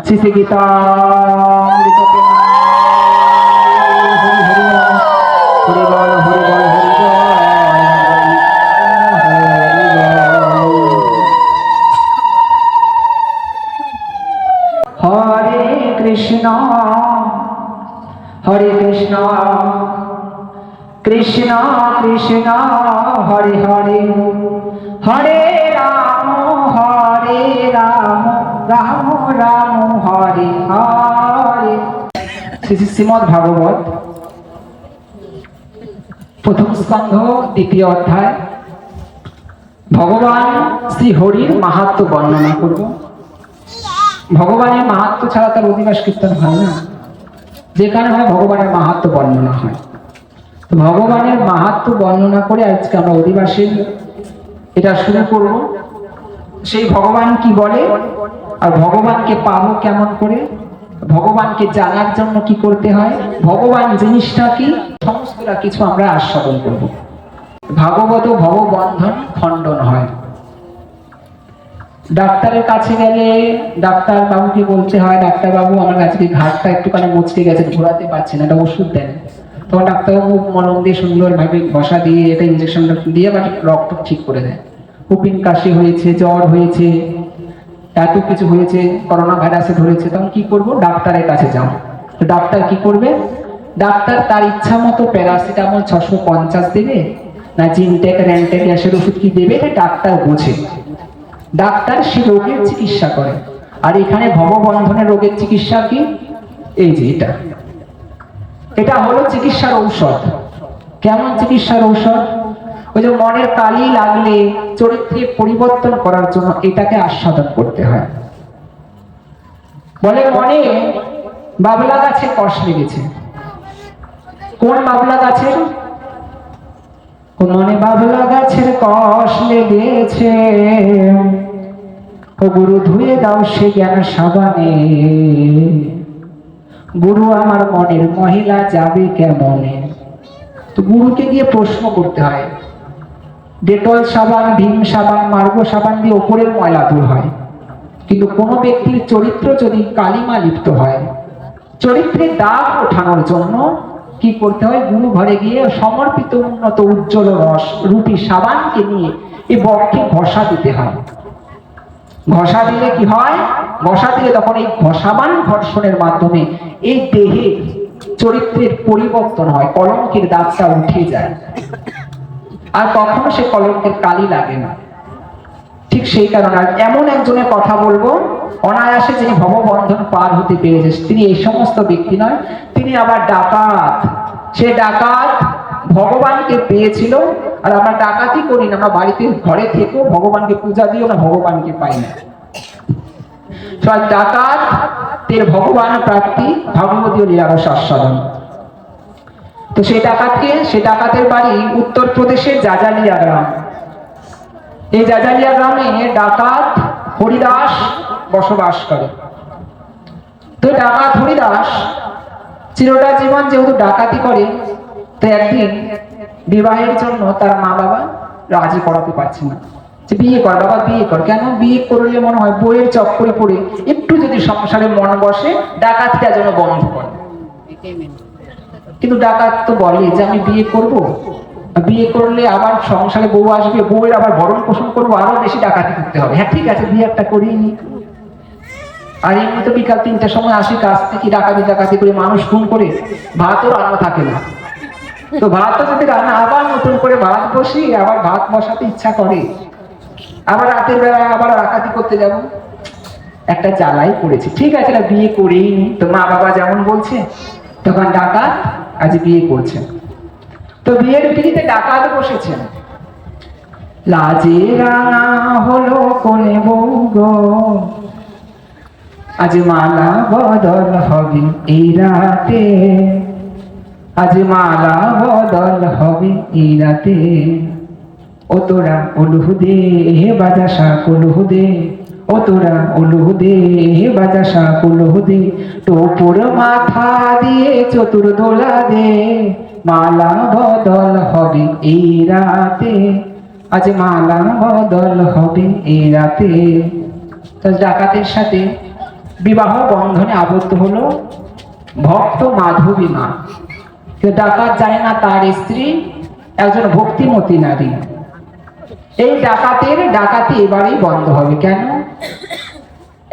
শ্রী গীতা হরে কৃষ্ণ কৃষ্ণ কৃষ্ণ হরে হরে হরে রাম রাম রাম হরে হরে। শ্রীমদ ভাগবত প্রথম স্কন্ধ দ্বিতীয় অধ্যায় ভগবান শ্রী হরির মাহাত্ম্য বর্ণনা করব। ভগবানের মাহাত্ম্য ছাড়া তার অধিবাস কীর্তন হয় না, যেখানে হয় ভগবানের মাহাত্ম্য বর্ণনা হয়। তো ভগবানের মাহাত্ম্য বর্ণনা করে আজকে আমরা অধিবাসের এটা শুরু করব। সেই ভগবান কি বলে আর ভগবানকে পাবো কেমন করে, ভগবানকে জানার জন্য কি করতে হয়, ভগবান জিনিসটা কি, সমস্তটা কিছু আমরা আস্বাদন করব। ভাগবত ভববন্ধন খণ্ডন হয়। ডাক্তারের কাছে গেলে ডাক্তার বাবুকে বলতে হয়, ডাক্তার বাবু আমার কাছে ঘাটটা একটুখানি মুচকে গেছে, ঘোরাতে পারছি না, একটা ওষুধ দেন। তখন ডাক্তারবাবু মলম দিয়ে সুন্দরভাবে ঘষা দিয়ে এটা ইঞ্জেকশনটা দিয়ে আবার রক্ত ঠিক করে দেয়। কুপিন কাশি হয়েছে, জ্বর হয়েছে, এত কিছু হয়েছে, করোনা ভাইরাসে ধরেছে, তখন কি করব, ডাক্তারের কাছে যাও। তো ডাক্তার কি করবে, ডাক্তার তার ইচ্ছা মতো প্যারাসিটামল 650 দেবে না জিনটেক র্যান্টেক গ্যাসের ওষুধ কি দেবে, এটা ডাক্তার বোঝে। ডাক্তার সে রোগের চিকিৎসা করে। আর এখানে ভববন্ধনের রোগের চিকিৎসা কি, এই যে এটা হলো চিকিৎসার ঔষধ। কেমন চিকিৎসার ঔষধ, ওই যে মনের কালি লাগলে চরিত্রের পরিবর্তন করার জন্য এটাকে আস্বাদন করতে হয়। বলে মনে বাবলা গাছে কষ লেগেছে। কোন বাবলা গাছের, মনে বাবলা গাছের কষ লেগেছে, ও গুরু ধুয়ে দাও সে জ্ঞান সাবানে, গুরু আমার মনের মহিলা যাবে কেমনে। তো গুরুকে গিয়ে প্রশ্ন করতে হয়। ডেটল সাবান, ভীম সাবান, মার্গো সাবান দিয়ে ওপরের ময়লা দূর হয়, কিন্তু কোন ব্যক্তির চরিত্র যদি কালিমা লিপ্ত হয়, চরিত্রের দাগ ওঠানোর জন্য কি করতে হয়, গুরু ঘরে গিয়ে সমর্পিত উন্নত উজ্জ্বল রস রূপী সাবানকে নিয়ে এই বক্ষে ঘষা দিতে হয়। ঘষা দিলে কি হয়, ঘষা দিলে তখন এই ঘষাবান ঘর্ষণের মাধ্যমে এই দেহে চরিত্রের পরিবর্তন হয়, কলঙ্কের দাগটা উঠে যায়, আর কখনো সে কলঙ্কের কালি লাগে না। ঠিক সেই কারণে এমন একজনের কথা বলবো অনায়াসে যিনি ভববন্ধন পার হতে পেরেছে, তিনি এই সমস্ত ব্যক্তি নয়, তিনি আবার ডাকাত। সে ডাকাত ভগবানকে পেয়েছিল, আর আমরা ডাকাতি করি না, আমরা বাড়িতে ঘরে থেকেও ভগবানকে পূজা দিও না, ভগবানকে পাই না। ডাকাত তের ভগবান প্রাপ্তি ভাগবতীয় লীলারস আস্বাদন। তো সেই ডাকাতের বাড়ি উত্তরপ্রদেশের জাজালিয়া গ্রাম। এই জাজালিয়া গ্রামে ডাকাত হরিদাস বসবাস করে। তো ডাকাত হরিদাস চিরটা জীবন যেহেতু ডাকাতি করে, তো একদিন বিবাহের জন্য তার মা বাবা রাজি করাতে পারছে না, যে বিয়ে কর বাবা, বিয়ে কর। কেন, বিয়ে করলে মনে হয় বইয়ের চক্করে পড়ে একটু যদি সংসারে মন বসে, ডাকাতিটা যেন বন্ধ করে। কিন্তু ডাকাত তো বলে যে আমি বিয়ে করব, বিয়ে করলে আবার সংসারে বউ আসবে, বউয়ের আবার ভরণ পোষণ করবো, আরো বেশি ডাকাতি করতে হবে। হ্যাঁ ঠিক আছে, বিয়ে একটা করিয়ে নি। আর এমনি তো বিকাল 3টার সময় আসি কাজ থেকে, ডাকাতি করে মানুষ খুন করে, ভাতও রান্না থাকে না। তো ভাতও যদি রান্না, আবার নতুন করে ভাত বসি, আবার ভাত বসাতে ইচ্ছা করে, আবার রাতের বেলায় আবার ডাকাতি করতে যাব, একটা জ্বালাই পড়েছে। ঠিক আছে, বিয়ে করেই নি, তো মা বাবা যেমন বলছে, তখন ডাকাত আজ বিয়ে করছে। তো বিয়ের পিড়িতে ডাকাত বসেছেন। লাজে রাঙা হলো কোনে বউ গো, আজ মালা বদল হবে এই রাতে, আজ মালা বদল হবে এই রাতে, ও তোরা উলুহ দে বাজাসা কুলুহ দে, ও তোরা উলুহ দে বাজাসা কুলুহ দে, টোপুর মাথা দিয়ে চতুর দোলা দে, মালা বদল হবে এই রাতে, আজ মালা বদল হবে এই রাতে। তো ডাকাতের সাথে বিবাহ বন্ধনে আবদ্ধ হলো ভক্ত মাধবী মা। ডাকাত জানে না তার স্ত্রী একজন ভক্তিমতী নারী। এই ডাকাতের ডাকাতি এবারেই বন্ধ হবে। কেন?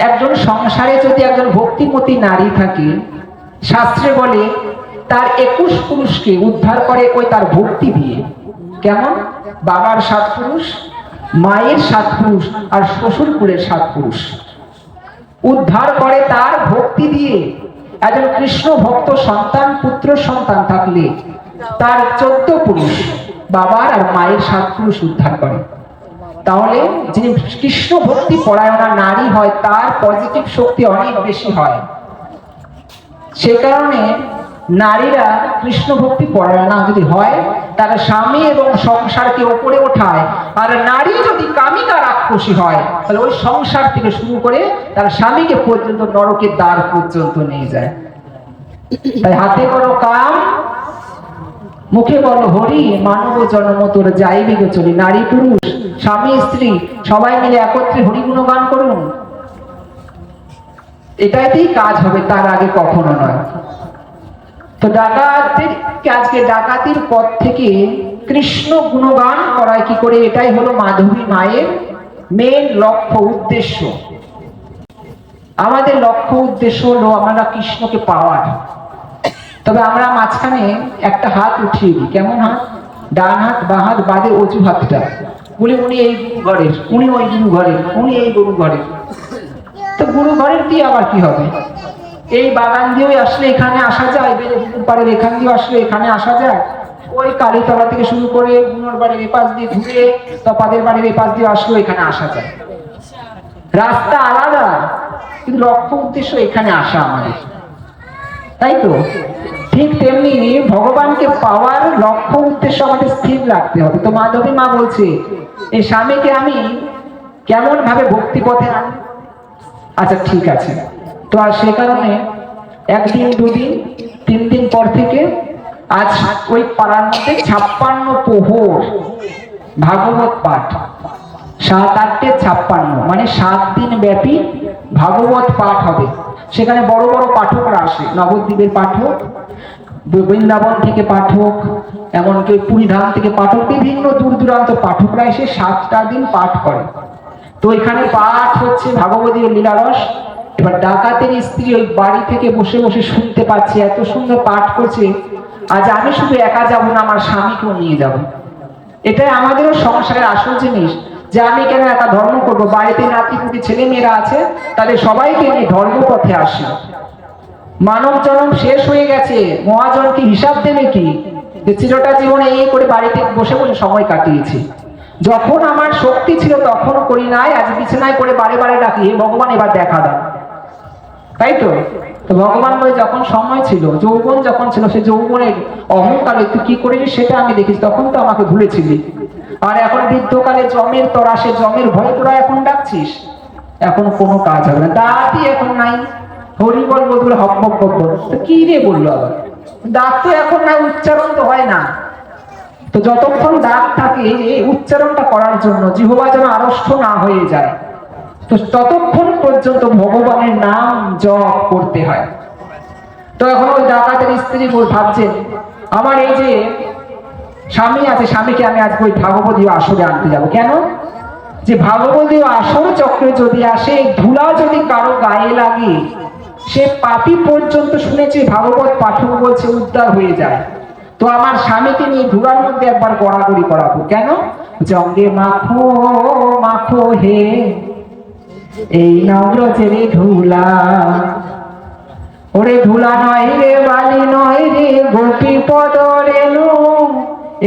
একজন সংসারে যদি একজন ভক্তিমতী নারী থাকে, শাস্ত্রে বলে তার 21 পুরুষকে উদ্ধার করে ওই তার ভক্তি দিয়ে। কেমন? বাবার 7 পুরুষ, মায়ের 7 পুরুষ আর শ্বশুর কুলের 7 পুরুষ উদ্ধার করে তার ভক্তি দিয়ে। একজন কৃষ্ণ ভক্ত সন্তান পুত্র সন্তান থাকলে তার 14 পুরুষ বাবার আর মায়ের 7 পুরুষ উদ্ধার করে। তাহলে যিনি কৃষ্ণ ভক্তি পরায়ণা নারী হয় তার পজিটিভ শক্তি অনেক বেশি হয়। সে কারণে নারীরা কৃষ্ণ ভক্তি পরায়ণা যদি হয় তার স্বামী এবং সংসারকে উপরে ওঠায়। আর নারী যদি কামিকা রাক্ষসী হয় তাহলে ওই সংসার থেকে শুরু করে তার স্বামীকে পর্যন্ত নরকের দ্বার পর্যন্ত নিয়ে যায়। তাই হাতে করো কাম, মুখে বলো হরি, মানব জন্ম তোর যাইবে গো চলি। নারী পুরুষ স্বামী স্ত্রী সবাই মিলে একত্রে হরি গুণগান করুন, এটাতেই কাজ হবে, তার আগে কখনো নয়। তো ডাকাতের আজকে ডাকাতির পথ থেকে কৃষ্ণ গুণগান করায় কি করে? এটাই হলো মাধবী মায়ের মেন লক্ষ্য উদ্দেশ্য। আমাদের লক্ষ্য উদ্দেশ্য হলো আমরা কৃষ্ণকে পাওয়ার। তবে আমরা মাঝখানে একটা হাত উঠিয়ে দিই। কেমন হাত? ডান হাত বা হাত বাদে অজু হাতটা বলি উনি এই গুরু ঘরের, উনি ওই গুরু ঘরের, উনি এই গুরু ঘরের। তো গুরু ঘরের দিয়ে আবার কি হবে? এই বাগান দিয়েও আসলে এখানে আসা যায়, পাড়ের এখান দিয়ে আসলে এখানে আসা যায়, ওই কালীতলা থেকে শুরু করে গুনোর বাড়ির এপাশ দিয়ে ঘুরে তপাদের বাড়ির এপাশ দিয়ে আসলেও এখানে আসা যায়। রাস্তা আলাদা কিন্তু লক্ষ্য উদ্দেশ্য এখানে আসা আমাদের, তাই তো? ঠিক তেমনি ভগবানকে পাওয়ার লক্ষ্য উদ্দেশ্য আমাদের স্থির রাখতে হবে। তো মাধবী মা বলছে এই স্বামীকে আমি কেমন ভাবে ভক্তি পথে আনি। আচ্ছা ঠিক আছে। তো আর সে কারণে একদিন দুদিন 3 দিন পর থেকে আজ ওই পাড়ার মধ্যে 56 প্রহর ভাগবত পাঠ, 7-8 56 মানে 7 দিন ব্যাপী ভাগবত পাঠ হবে। সেখানে বড় বড় পাঠকরা আসে, নবদ্বীপের পাঠক, বৃন্দাবন থেকে পাঠক, এমনকি পুরীধাম থেকে পাঠক, বিভিন্ন দূর দূরান্ত পাঠকরা এসে 7টা দিন পাঠ করে। তো এখানে পাঠ হচ্ছে ভাগবতীয় লীলারস। এবার ডাকাতের স্ত্রী ওই বাড়ি থেকে বসে বসে শুনতে পাচ্ছে, এত সুন্দর পাঠ করছে। আজ আমি শুধু একা যাব না, আমার স্বামীকেও নিয়ে যাব। এটাই আমাদেরও সংসারের আসল জিনিস, যে আমি কেন একা ধর্ম করবো? বাড়িতে নাতিপুতি ছেলে মেয়েরা আছে, তাদের সবাইকে নিয়ে ধর্মপথে আসি। মানব জন্ম শেষ হয়ে গেছে, মহাজন কি হিসাব দেবে কি? যে চিরটা জীবনে এই করে বাড়িতে বসে বসে সময় কাটিয়েছি। যখন আমার শক্তি ছিল তখন করি নাই, আজ বিছানায় করে বারে বারে ডাকি ভগবান এবার দেখা দাও, তাই তো? তো ভগবান বলে যখন সময় ছিল, যৌবন যখন ছিল, সে যৌবনের অহংকারে তুই কি করেছিস সেটা আমি দেখেছি, তখন তো আমাকে ভুলেছিলি। আর এখন বৃদ্ধকালে জমের তোরা, সে জমের ভয়ে তোরা এখন ডাকছিস, এখন কোনো কাজ হবে না। দাঁতই এখন নাই, হরি বল বলতে হক বক বল, তো কি রে বললো আবার? দাঁত তো এখন নাই, উচ্চারণ তো হয় না। তো যতক্ষণ দাঁত থাকে এই উচ্চারণটা করার জন্য, জিহ্বা যেন আড়ষ্ট না হয়ে যায়, তো ততক্ষণ পর্যন্ত ভগবানের নাম জপ করতে হয়। তো এখন ওই ডাকাতের স্ত্রী ভাবছেন আমার এই যে স্বামী আছে, স্বামীকে আমি আজকে ওই ভাগবতীয় আসরে আনতে যাব। কেন? যে ভাগবতীয় আসর চক্রে যদি আসে, ধুলা যদি কারো গায়ে লাগে, সে পাপী পর্যন্ত শুনেছে ভাগবত পাঠক বলছে উদ্ধার হয়ে যায়। তো আমার স্বামীকে নিয়ে ধুলার মধ্যে একবার গড়াগড়ি করাবো। কেন? জঙ্গে মাখো মাখো হে এই নগ্রজের ধুলা, ওরে ধুলা নয় রে বালি নয় রে গোপী পদ রেণু,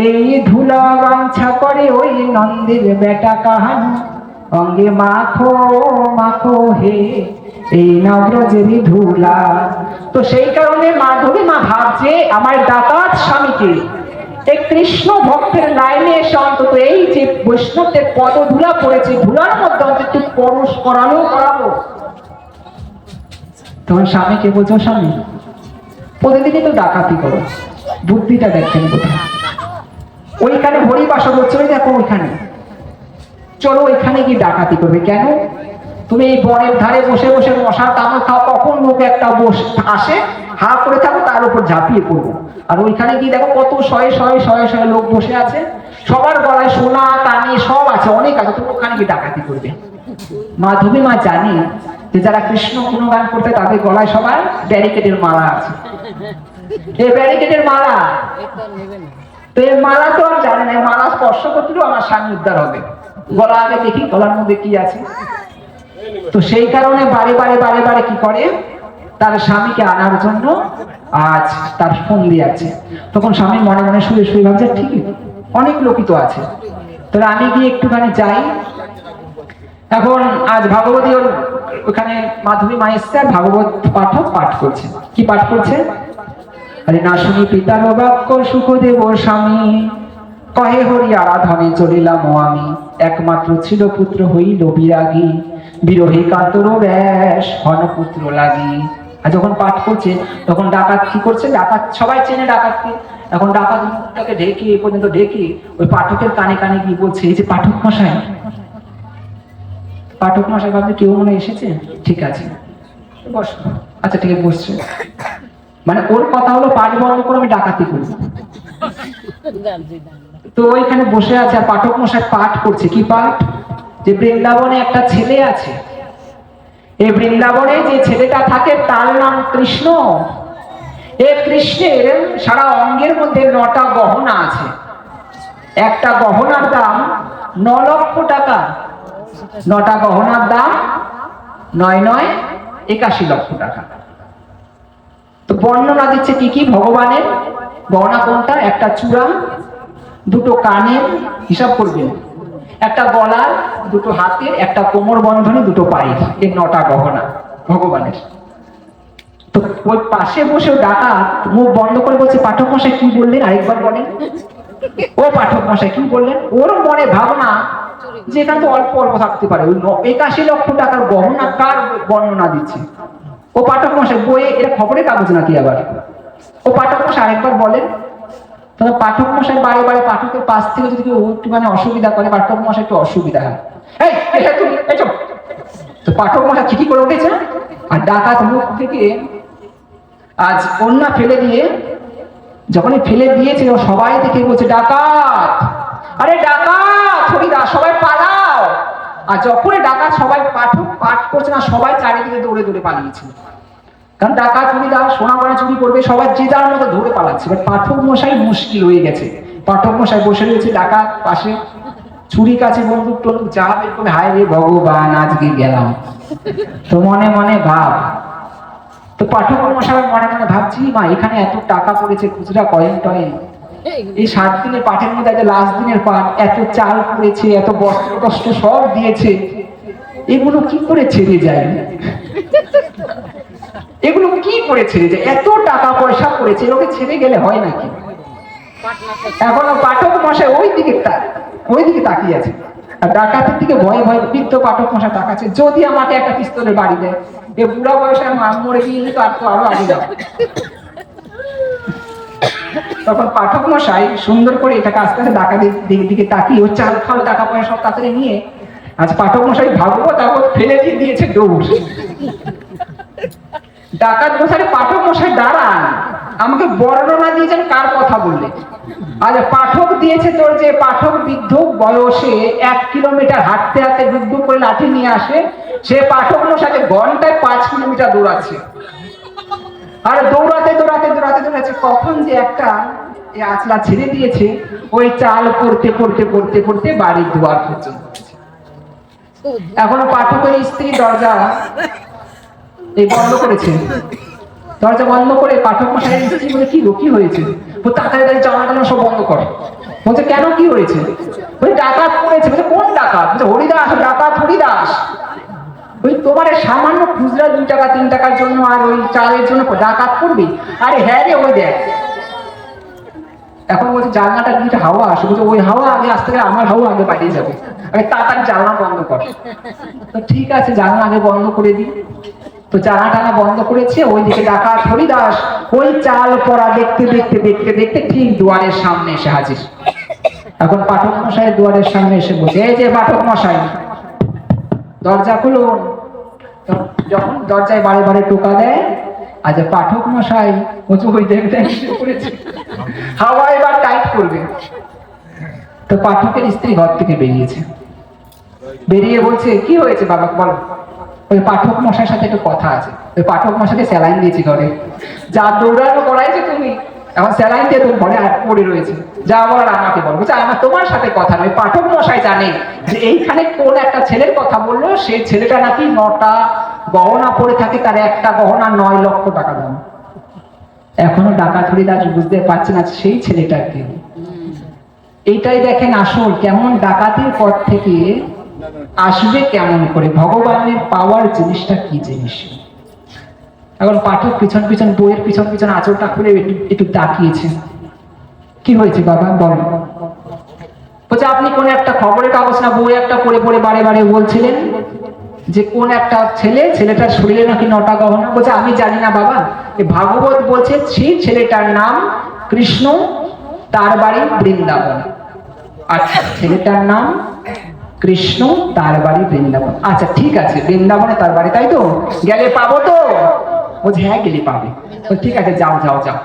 এই ধুলা বাঞ্ছা করে ওই নন্দের বেটা কাহানু। অঙ্গে মাখো মাখো হে এই নগ্রজের ধুলা। তো সেই কারণে মাধবী মা ভাবছে আমার ডাকাত স্বামীকে এই কৃষ্ণ ভক্তের লাইনে এসে অন্তত এই যে বৈষ্ণবদের পদ ধুলা পড়েছে, ধুলার মধ্যে অন্তত পরশ করালো করাবো। তোমার স্বামীকে বলছো স্বামী প্রতিদিনই তো ডাকাতি করো, বুদ্ধিটা দেখেন কোথায়? ওইখানে হরিবাসর হচ্ছে, ওই দেখো ওইখানে, চলো ওইখানে গিয়ে ডাকাতি করবে। কেন? তুমি এই বনের ধারে বসে বসে মশার কামড় খাও, কখন লোক একটা আসে, হা করে থাকো, তার উপর ঝাঁপিয়ে পড়বো। আর ওইখানে গিয়ে দেখো কত শয়ে শয়ে শয়ে শয়ে লোক বসে আছে, সবার গলায় সোনা কানে সব আছে, অনেক আছে, তুমি ওখানে গিয়ে ডাকাতি করবে। মাধবী মা জানি যে যারা কৃষ্ণ গুণগান করতে তাদের গলায় সবার ব্যারিকেডের মালা আছে, এই ব্যারিকেডের মালা। তো এই মালা তো আর জানে না, মালা স্পর্শ করলেও আমার স্বামী উদ্ধার হবে, গলা আগে দেখি গলার মধ্যে কি আছে। তো সেই কারণে বারে বারে বারে বারে কি করে, তার স্বামীকে আনার জন্য আজ তার ফোন দিয়ে আছে। তখন স্বামী মনে মনে শুয়ে শুয়ে ভাবছে, ঠিকই অনেক লোকই তো আছে, তাহলে আমি গিয়ে একটুখানি যাই। এখন আজ ভাগবতী ওখানে মাধবী মা এসছে, আর ভাগবত পাঠক পাঠ করছে। কি পাঠ করছে? আরে না শুনি পিতার বাক্য সুখদেব স্বামী, কহে হরি আরাধনে চলিলাম আমি, একমাত্র ছিল পুত্র হইল বিরাগী, বিরোহী কাতর ব্যাস হন পুত্র লাগি। আর যখন পাঠ করছে তখন ডাকাত কি করছে, ডাকাত সবাই চেনে ডাকাতকে, এখন ডাকাত মুখটাকে ঢেকে এ পর্যন্ত ঢেকে ওই পাঠকের কানে কানে গিয়ে বলছে, এই যে পাঠক মশাই, পাঠক মশাই ভাবছে কেউ মনে এসেছে, ঠিক আছে বস। আচ্ছা ঠিক আছে বসছে, মানে ওর কথা হলো পাঠ বন্ধ করে আমি ডাকাতি করি। তো ওইখানে বসে আছে, আর পাঠক মশাই পাঠ করছে। কি পাঠ? যে বৃন্দাবনে একটা ছেলে আছে, এই বৃন্দাবনে যে ছেলেটা থাকে তার নাম কৃষ্ণ। এই কৃষ্ণের সারা অঙ্গের মধ্যে 9টা গহনা আছে, একটা গহনার দাম 9 লক্ষ টাকা, 9টা গহনার দাম 9 9 81 লক্ষ টাকা। তো বর্ণনা দিচ্ছে কি কি ভগবানের গহনা কোনটা, একটা চূড়া, 2টো কানের, হিসাব করবেন, একটা গলার, 2টো হাতের, একটা কোমর বন্ধনী, 2টো পায়ের, এই 9টা গহনা ভগবানের। তো ওই পাশে বসে ডাকাত মুখ বন্ধ করে বলছে, পাঠক মশাই কি বললেন আরেকবার বলেন। ও পাঠক মশাই কি বললেন? ওর মনে ভাবনা যে এখানে তো অল্প অল্প থাকতে পারে, ওই 81 লক্ষ টাকার গহনা কার বর্ণনা দিচ্ছে। ও পাঠক মশাই বইয়ে, এটা খবরের কাগজ নাকি আবার? ও পাঠক মশাই আরেকবার বলেন। তবে পাঠক মশাই বারে বারে পাঠকের পাশ থেকে যদি কেউ একটু মানে অসুবিধা করে, পাঠক মশাই একটু অসুবিধা হয়, তো পাঠক মশাই ঠিকই করে উঠেছে। আর ডাকাত মুখ থেকে আজ কন্যা ফেলে দিয়ে, যখনই ফেলে দিয়েছে সবাই দেখে বলছে, ডাকাত, আরে ডাকাত হরিদা, সবাই পালাও। আর যখনই ডাকাত সবাই পাঠক পাঠ করছে না, সবাই চারিদিকে দৌড়ে দৌড়ে পালিয়েছে। কারণ ডাকাত হরিদা সোনা গয়না চুরি করবে, সবাই যে যার মতো ধরে পালাচ্ছে। পাঠক মশাই মুশকিল হয়ে গেছে, পাঠক মশাই বসে রয়েছে, ডাকাত পাশে ছুরি কাছে বন্দুক টন্দুক যা বের করে, হায় রে ভগবান আজকে গেলাম। তো মনে মনে ভাব, তো পাঠক মশাই মনে মনে ভাবছি, মা এখানে এত টাকা পড়েছে, খুচরা কয়েন টয়েন, এই 7 দিনের পাঠের মধ্যে লাস্ট দিনের পাঠ, এত চাল পড়েছে, এত বস্ত্র কষ্ট সব দিয়েছে, এগুলো কি করে ছেড়ে যায়, এগুলো কি করে ছেড়ে যায়, এত টাকা পয়সা পড়েছে, এগুলোকে ছেড়ে গেলে হয় নাকি? এখনো পাঠক মশাই ওই দিকে তাকিয়ে আছে, আর ডাকাতের দিকে ভয়ে ভয়ে বৃদ্ধ পাঠক মশাই তাকাচ্ছে, যদি আমাকে একটা পিস্তলের বাড়ি দেয়, এ বুড়া বয়সে আমি মরে গিয়ে তো আর তো আরো আগে যাবো। তখন পাঠক মশাই সুন্দর করে এটাকে আস্তে আস্তে ডাকাতের দিকে তাকিয়ে ও চাল ফাল টাকা পয়সা সব তাড়াতাড়ি নিয়ে, আজ পাঠক মশাই ভাগবত ফেলে দিয়ে দিয়েছে দৌড়। ডাকাত মশাই, পাঠক মশাই দাঁড়ান, আমাকে বর্ণনা দিয়েছেন কার কথা বললে। আজ পাঠক দিয়েছে তোর, যে পাঠক বৃদ্ধ বয়সে 1 কিলোমিটার হাঁটতে হাঁটতে ডুব করে লাঠি নিয়ে আসে, সে পাঠক মশাইকে ঘন্টায় 5 কিলোমিটার দৌড়াচ্ছে। আর দৌড়াতে দৌড়াতে দৌড়াতে দৌড়াচ্ছে, কখন যে একটা আঁচলা ছেড়ে দিয়েছে, ওই চাল পড়তে পড়তে পড়তে পড়তে বাড়ির দুয়ার পর্যন্ত। এখনো পাঠকের স্ত্রী দরজা এই বন্ধ করেছে, দরজা বন্ধ করে পাঠক মশাই স্ত্রী বলে, কি হয়েছে? তাড়াতাড়ি জানাটা সব বন্ধ কর। বলছে কেন, কি হয়েছে? ওই ডাকাত পড়েছে। বলছে কোন ডাকাত? বলছে হরিদাস, ডাকাত হরিদাস। ওই তোমার সামান্য খুচরা 2 টাকা 3 টাকার জন্য আর ওই চালের জন্য ডাকাত পড়বি? আরে হ্যাঁ রে, ওই দেখ। এখন বলছে জানলাটা দিকে হাওয়া আসে, বলছে ওই হাওয়া আগে আসতে গেলে আমার হাওয়া আগে বাইরে যাবে, আরে তাড়াতাড়ি জানলা বন্ধ কর। তো ঠিক আছে, জানলা আগে বন্ধ করে দিই। তো জানা টানা বন্ধ করেছে, ওইদিকে ডাকাত হরিদাস ওই চাল পড়া দেখতে দেখতে দেখতে দেখতে ঠিক দুয়ারের সামনে এসে হাজির। এখন পাঠক মশাই দুয়ারের সামনে এসে বলছে, এই যে পাঠক মশাই, দরজা খুলুন। তো যখন দরজায় বারে বারে টোকা দেয়, আজ পাঠক মশাই উঁচু হয়ে দেখতে পড়েছে, হাওয়া এবার টাইট করবে। তো পাঠকের স্ত্রী ঘর থেকে বেরিয়েছে, বেরিয়ে বলছে কি হয়েছে বাবা বলো। ওই পাঠক মশাইয়ের সাথে একটু কথা আছে। ওই পাঠক মশাইকে স্যালাইন দিয়েছি ঘরে, যা দৌড়ানো করাইছে তুমি, এখন স্যালাইন দিয়ে তুমি ঘরে পড়ে রয়েছে, যা বলার আমাকে বলো। বলছে আমার তোমার সাথে কথা নয়। পাঠক মশাই জানে যে এইখানে কোন একটা ছেলের কথা বললো, সেই ছেলেটা নাকি 9টা গহনা পরে থাকে, তার একটা গহনা 9 লক্ষ টাকা দাম। এখনো ডাকাত হরিদাস বুঝতে পারছে না সেই ছেলেটাকে। এইটাই দেখেন আসল, কেমন ডাকাতির পর থেকে আসবে কেমন করে, ভগবানের পাওয়ার জিনিসটা কি জিনিস। এখন পাঠক পিছন পিছন বইয়ের পিছন পিছন আঁচলটা খুলে একটু তাকিয়েছে। কি হয়েছে বাবা বল। বলছে আপনি কোন একটা খবরের কাগজ না বই একটা পড়ে পড়ে বারে বারে বলছিলেন যে কোন একটা ছেলেটার শরীরে নাকি 9টা গহনা। বলছে আমি জানি না বাবা, ভাগবত বলছে সেই ছেলেটার নাম কৃষ্ণ, তার বাড়ি বৃন্দাবন। আচ্ছা ছেলেটার নাম কৃষ্ণ, তার বাড়ি বৃন্দাবন। আচ্ছা ঠিক আছে, বৃন্দাবনে তার বাড়ি, তাই তো? গেলে পাবো তো? বলছে হ্যাঁ গেলে পাবে। ঠিক আছে যাও যাও যাও।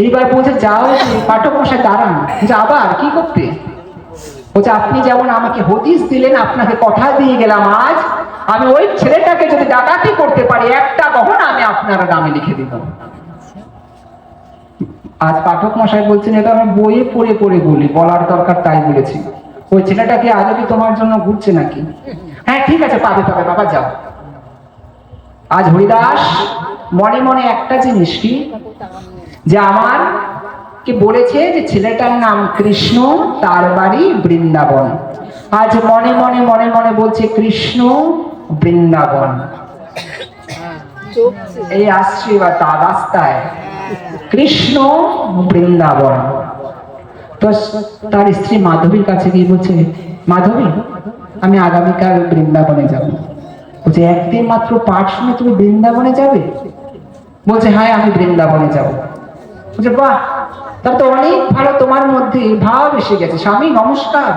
এইবার বলছে যাও। পাঠক মশাই দাঁড়ান। বলছে আবার কি করতে? বলছে আপনি যেমন আমাকে হদিস দিলেন, আপনাকে কথা দিয়ে গেলাম, আজ আমি ওই ছেলেটাকে যদি ডাকাতি করতে পারি, একটা গহনা আমি আপনার নামে লিখে দিব। আজ পাঠক মশাই বলছেন এটা আমি বইয়ে পড়ে পড়ে বলি, বলার দরকার তাই বলেছি। ওই ছেলেটাকে আজও কি তোমার জন্য ঘুরছে নাকি? হ্যাঁ ঠিক আছে পাবে পাবে বাবা যাও। আজ হরিদাস মনে মনে একটা জিনিস কি, যে আমার কে বলেছে যে ছেলেটার নাম কৃষ্ণ, তার বাড়ি বৃন্দাবন। আজ মনে মনে মনে মনে বলছে কৃষ্ণ বৃন্দাবন। এই আসছে তার রাস্তায় কৃষ্ণ বৃন্দাবন। তো তার স্ত্রী মাধবীর কাছে গিয়ে বলছে মাধবী আমি আগামীকাল বৃন্দাবনে যাব। বলছে একদিন মাত্র পাঠ শুনে তুমি বৃন্দাবনে যাবে? বলছে হ্যাঁ আমি বৃন্দাবনে যাব। বলছে বাহ, তার তো অনেক ভালো, তোমার মধ্যে ভাব এসে গেছে। স্বামী নমস্কার,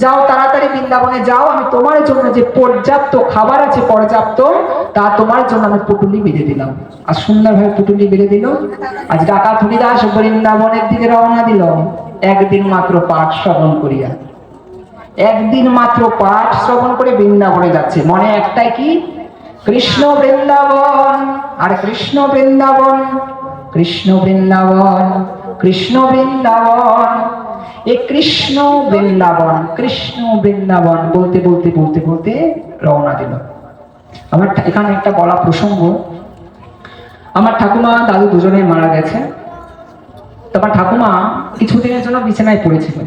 যাও তাড়াতাড়ি বৃন্দাবনে যাও, আমি তোমার জন্য যে পর্যাপ্ত খাবার আছে পর্যাপ্ত, তা তোমার জন্য আমি পুটুলি বেঁধে দিলাম। আর সুন্দরভাবে পুটুলি বেঁধে দিল। আজ ডাকাত হরিদাস বৃন্দাবনের দিকে রওনা দিল, একদিন মাত্র পাঠ শ্রবণ করিয়া। একদিন মাত্র পাঠ শ্রবণ করে বৃন্দাবনে যাচ্ছে, মনে একটাই কি কৃষ্ণ বৃন্দাবন, আর কৃষ্ণ বৃন্দাবন, কৃষ্ণ বৃন্দাবন, কৃষ্ণ বৃন্দাবন, এই কৃষ্ণ বৃন্দাবন, কৃষ্ণ বৃন্দাবন বলতে বলতে বলতে বলতে রওনা দিল। আমার এখানে একটা বলা প্রসঙ্গ, আমার ঠাকুমা দাদু দুজনে মারা গেছে। তোমার ঠাকুমা কিছুদিনের জন্য বিছানায় পড়েছিল।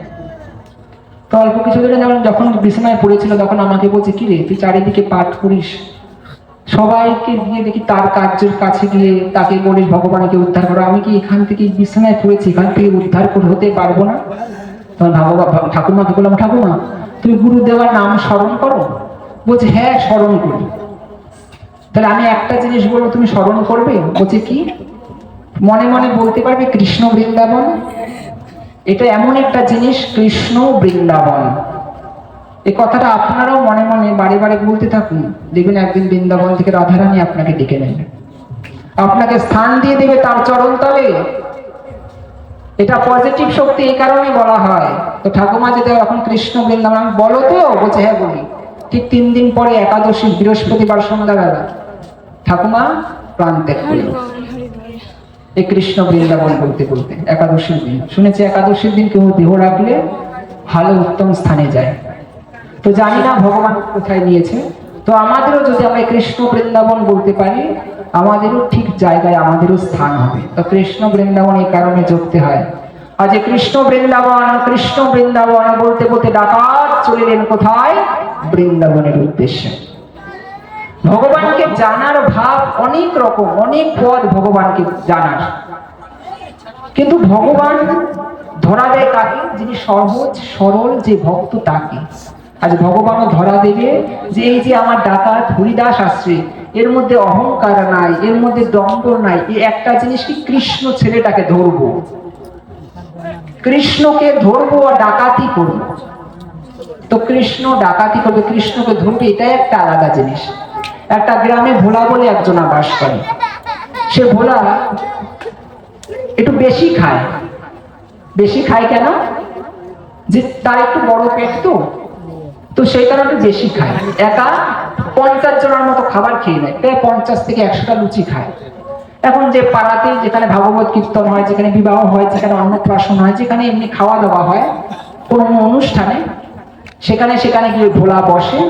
তো অল্প কিছুদিনের যখন বিছানায় পড়েছিল তখন আমাকে বলছে কি রে তুই চারিদিকে পাঠ করিস, সবাইকে গিয়ে দেখি তার কার্যের কাছে গিয়ে তাকে বলিস ভগবানকে উদ্ধার করো, আমি কি এখান থেকে বিছানায় পড়েছি, এখান থেকে উদ্ধার হতে পারবো না? তখন ঠাকুমাকে বললাম ঠাকুমা তুমি গুরুদেবার নাম স্মরণ করো? বলছে হ্যাঁ স্মরণ করি। তাহলে আমি একটা জিনিস বলবো তুমি স্মরণ করবে? বলছে কি? মনে মনে বলতে পারবে কৃষ্ণ বৃন্দাবন। এটা এমন একটা জিনিস কৃষ্ণ বৃন্দাবন, এই কথাটা আপনারাও মনে মনে বারে বারে বলতে থাকুন, দেখবেন একদিন বৃন্দাবন থেকে রাধারানী আপনাকে ডেকে নেবে, আপনাকে স্থান দিয়ে দেবে তার চরণ তলে। এটা পজিটিভ শক্তি, এই কারণে বলা হয়। তো ঠাকুমা যদি এখন কৃষ্ণ বৃন্দাবন বলো তো? বলছে হ্যাঁ বলি। ঠিক 3 দিন পরে একাদশী বৃহস্পতিবার সন্ধ্যাবেলা ঠাকুমা প্রাণ ত্যাগ করল এই কৃষ্ণ বৃন্দাবন বলতে বলতে। একাদশীর দিন শুনেছি, একাদশীর দিন কেউ দেহ রাখলে ভালো উত্তম স্থানে যায়। তো জানি না ভগবান কোথায় নিয়েছে। তো আমাদেরও যদি আমরা কৃষ্ণ বৃন্দাবন বলতে পারি, আমাদেরও ঠিক জায়গায় আমাদেরও স্থান হবে। তো কৃষ্ণ বৃন্দাবন এই কারণে জপতে হয়। আর যে কৃষ্ণ বৃন্দাবন বলতে বলতে ডাকাত চলিলেন কোথায়? বৃন্দাবনের উদ্দেশ্যে। ভগবানকে জানার ভাব অনেক রকম, অনেক পথ ভগবানকে জানার, কিন্তু ভগবান ধরা দেয় কাকে? যিনি সহজ সরল যে ভক্ত তাকে। আজ ভগবানও ধরা দেবে যে এই যে আমার ডাকাত হরিদাস আসছে, এর মধ্যে অহংকার নাই, এর মধ্যে দ্বন্দ্ব নাই, এই একটা জিনিস কি কৃষ্ণ ছেলেটাকে ধরবো, কৃষ্ণকে ধরবো আর ডাকাতি করবো। তো কৃষ্ণ ডাকাতি করবে, কৃষ্ণকে ধরবে, এটাই একটা আলাদা জিনিস। একটা গ্রামে ভোলা বলে একজনা বাস করে। সে ভোলা একটু বেশি খায়। বেশি খায় কেন? যে তার একটু বড় পেট, তো সেই কারণে বেশি খায়। একা 50 জনের মতো খাবার খেয়ে নেয়, প্রায় 50 থেকে 100টা লুচি খায়। এখন যে পাড়াতে যেখানে ভাগবত কীর্তন হয়, যেখানে বিবাহ হয়, যেখানে অন্নপ্রাশন হয়, যেখানে এমনি খাওয়া দাওয়া হয় কোনো অনুষ্ঠানে, সেখানে সেখানে গিয়ে ভোলা বসে,